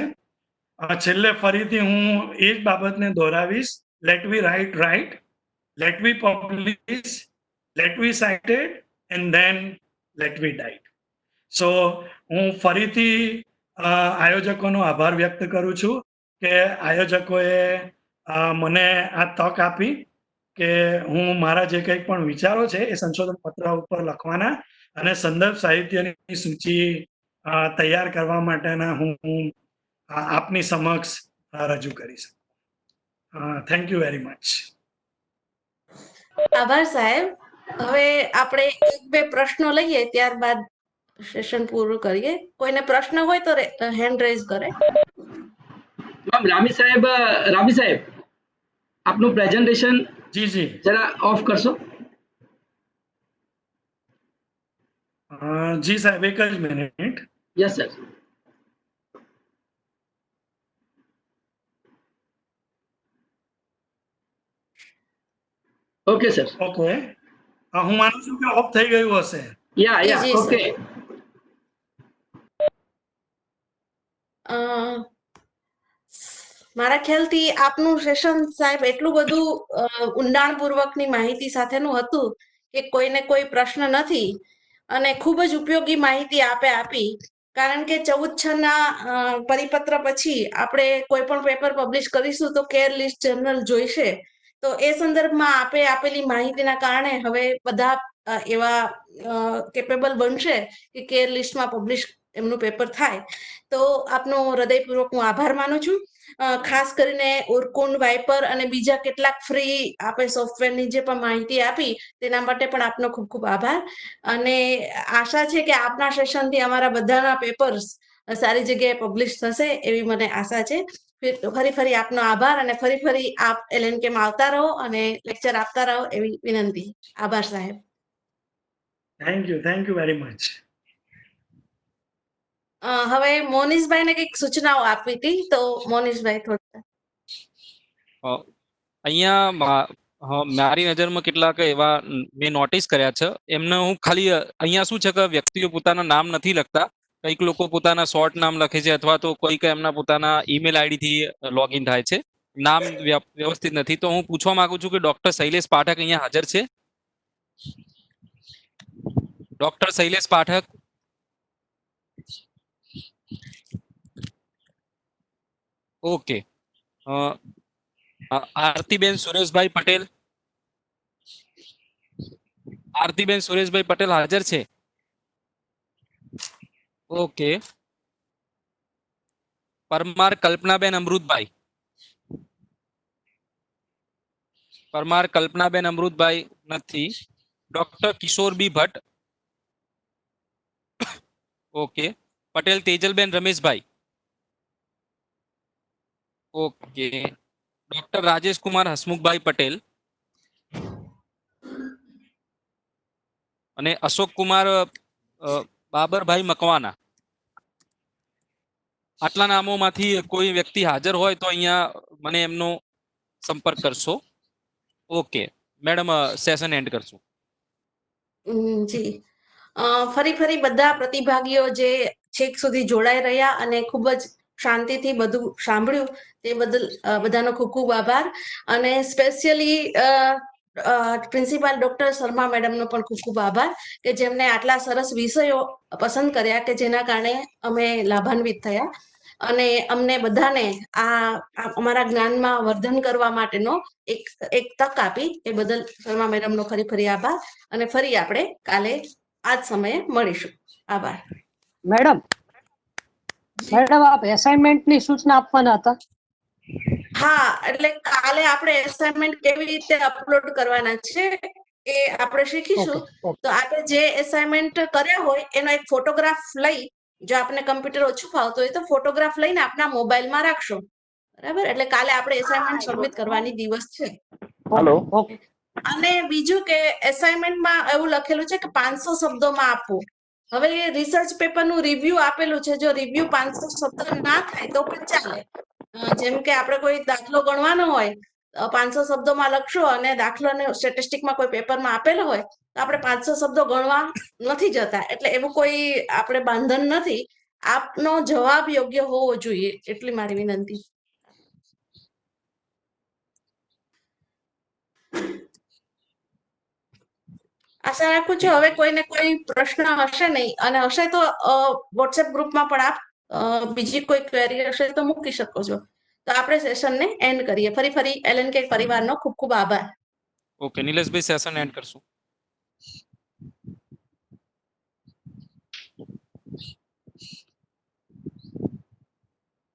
છેલ્લે ફરીથી હું એ જ બાબતને દોહરાવીશ. Let we write, let we publish, let we cited and then let we diet. So હું ફરીથી આયોજકોનો આભાર વ્યક્ત કરું છું કે આયોજકોએ મને આ તક આપી કે હું મારા જે કંઈ પણ વિચારો છે એ સંશોધન પત્ર ઉપર લખવાના અને સંદર્ભ સાહિત્યની સૂચિ તૈયાર કરવા માટેના હું આપની સમક્ષ રજૂ કરી શકું. Thank you very much.
આભાર સાહેબ. હવે આપણે 1-2 પ્રશ્નો લઈએ, ત્યારબાદ સેશન પૂરું કરીએ. કોઈને પ્રશ્ન હોય તો હેન્ડ રેઝ કરે.
મેમ રામી સાહેબ આપનું પ્રેઝન્ટેશન
જી જી
જરા ઓફ કરશો.
જી સાહેબ, એક જ minute.
Yes sir. Okay sir.
Okay, હું માનું છું કે ઓફ થઈ ગયું હશે.
યા
જી, સર.
ઓકે.
મારા ખ્યાલથી આપનું સેશન સાહેબ એટલું બધું ઊંડાણપૂર્વકની માહિતી સાથેનું હતું કે કોઈને કોઈ પ્રશ્ન નથી અને ખૂબ જ ઉપયોગી માહિતી આપી. કારણ કે 14/6 પરિપત્ર પછી આપણે કોઈ પણ પેપર પબ્લિશ કરીશું તો કેર લિસ્ટ જર્નલ જોઈશે. તો એ સંદર્ભમાં આપેલી માહિતીના કારણે હવે બધા એવા કેપેબલ બનશે કે કેર લિસ્ટમાં પબ્લિશ એમનું પેપર થાય. તો આપનો હૃદયપૂર્વક હું આભાર માનું છું. ખાસ કરીને ઉરકુંડ, વાઇપર અને બીજા કેટલાક ફ્રી આપે સોફ્ટવેરની જે પણ માહિતી આપી તેના માટે પણ આપનો ખૂબ ખૂબ આભાર. અને આશા છે કે આપના સેશનથી અમારા બધાના પેપર્સ સારી જગ્યાએ પબ્લિશ થશે એવી મને આશા છે. ફરી આપનો આભાર અને ફરી આપ LNK માં આવતા રહો અને લેક્ચર આપતા રહો એવી વિનંતી. આભાર સાહેબ.
Thank you very much.
હવે મોનીષભાઈને કંઈક સૂચનાઓ આપવી હતી, તો મોનીષભાઈ થોડા.
અહીંયા મારી નજરમાં કેટલાક એવા મેં નોટિસ કર્યા છે. એમને હું ખાલી અહીંયા શું છે કે વ્યક્તિઓ પોતાના નામ નથી લખતા. કંઈક લોકો પોતાના શોર્ટ નામ લખે છે અથવા તો કોઈક એમના પોતાના ઈમેલ આઈડી થી લોગિન થાય છે. નામ વ્યવસ્થિત નથી. તો હું પૂછવા માંગુ છું કે ડોક્ટર શૈલેષ પાઠક અહીંયા હાજર છે? ડોક્ટર શૈલેષ પાઠક? ઓકે. આરતીબેન સુરેશભાઈ પટેલ? આરતીબેન સુરેશભાઈ પટેલ હાજર છે? ઓકે. પરમાર કલ્પનાબેન અમૃતભાઈ? પરમાર કલ્પનાબેન અમૃતભાઈ નથી. Doctor Kishor B Bhatt? Okay. Patel Tejalben Rameshbhai? Okay. Doctor Rajesh Kumar Hasmukhbhai Patel અને અશોક કુમાર બાબરભાઈ મકવાના. આટલા નામોમાંથી કોઈ વ્યક્તિ હાજર હોય તો અહીંયા મને એમનો સંપર્ક કરશો. ઓકે મેડમ, સેશન એન્ડ કરશું.
જી. ફરી બધા પ્રતિભાગીઓ જે છેક સુધી જોડાઈ રહ્યા અને ખૂબ જ શાંતિથી બધું સાંભળ્યું તે બદલ બધાનો ખૂબ ખૂબ આભાર. અને સ્પેશિયલી પ્રિન્સિપાલ ડોક્ટર શર્મા મેડમનો પણ ખૂબ ખૂબ આભાર કે જેમને આટલા સરસ વિષયો પસંદ કર્યા કે જેના કારણે અમે લાભાન્વિત થયા અને અમને બધાને આ અમારા જ્ઞાનમાં વર્ધન કરવા માટેનો એક તક આપી. એ બદલ શર્મા મેડમનો ફરી આભાર અને ફરી આપણે કાલે આ જ સમયે મળીશું. આભાર.
મેડમ આપ એસાઇનમેન્ટની સૂચના આપવાના હતા.
હા. હા, એટલે કાલે આપણે એસાઇનમેન્ટ કેવી રીતે અપલોડ કરવાના છે એ આપણે શીખીશું. તો આપણે જે એસાઇનમેન્ટ કર્યા હોય એનો એક ફોટોગ્રાફ લઈ, જો આપને કમ્પ્યુટર ઓછું ફાવતું હોય તો ફોટોગ્રાફ લઈને આપના મોબાઈલમાં રાખશો. બરાબર, એટલે કાલે આપણે એસાઇનમેન્ટ સબમિટ કરવાની દિવસ છે. અને બીજું કે એસાઇનમેન્ટમાં એવું લખેલું છે કે 500 શબ્દોમાં આપવું. હવે રિસર્ચ પેપરનું રિવ્યુ આપેલું છે, જો રિવ્યુ 500 શબ્દ ના થાય તો પણ ચાલે. જેમ કે આપણે કોઈ દાખલો ગણવાનો હોય, 500 શબ્દોમાં લખશો અને દાખલાને સ્ટેટિસ્ટિકમાં કોઈ પેપરમાં આપેલો હોય તો આપણે 500 શબ્દો ગણવા નથી જતા, એટલે એવું કોઈ આપણે બંધન નથી. આપનો જવાબ યોગ્ય હોવો જોઈએ, એટલી મારી વિનંતી. આશા રાખું છું હવે કોઈને કોઈ પ્રશ્ન હશે નહીં, અને હશે તો વોટ્સએપ ગ્રુપમાં પણ આપ બીજી કોઈ ક્વેરી હશે તો મૂકી શકો છો. તો આપણે સેશનને એન્ડ કરીએ. ફરી LNK પરિવારનો ખૂબ ખૂબ આભાર.
ઓકે નિલેશભાઈ, સેશન એન્ડ કરશું.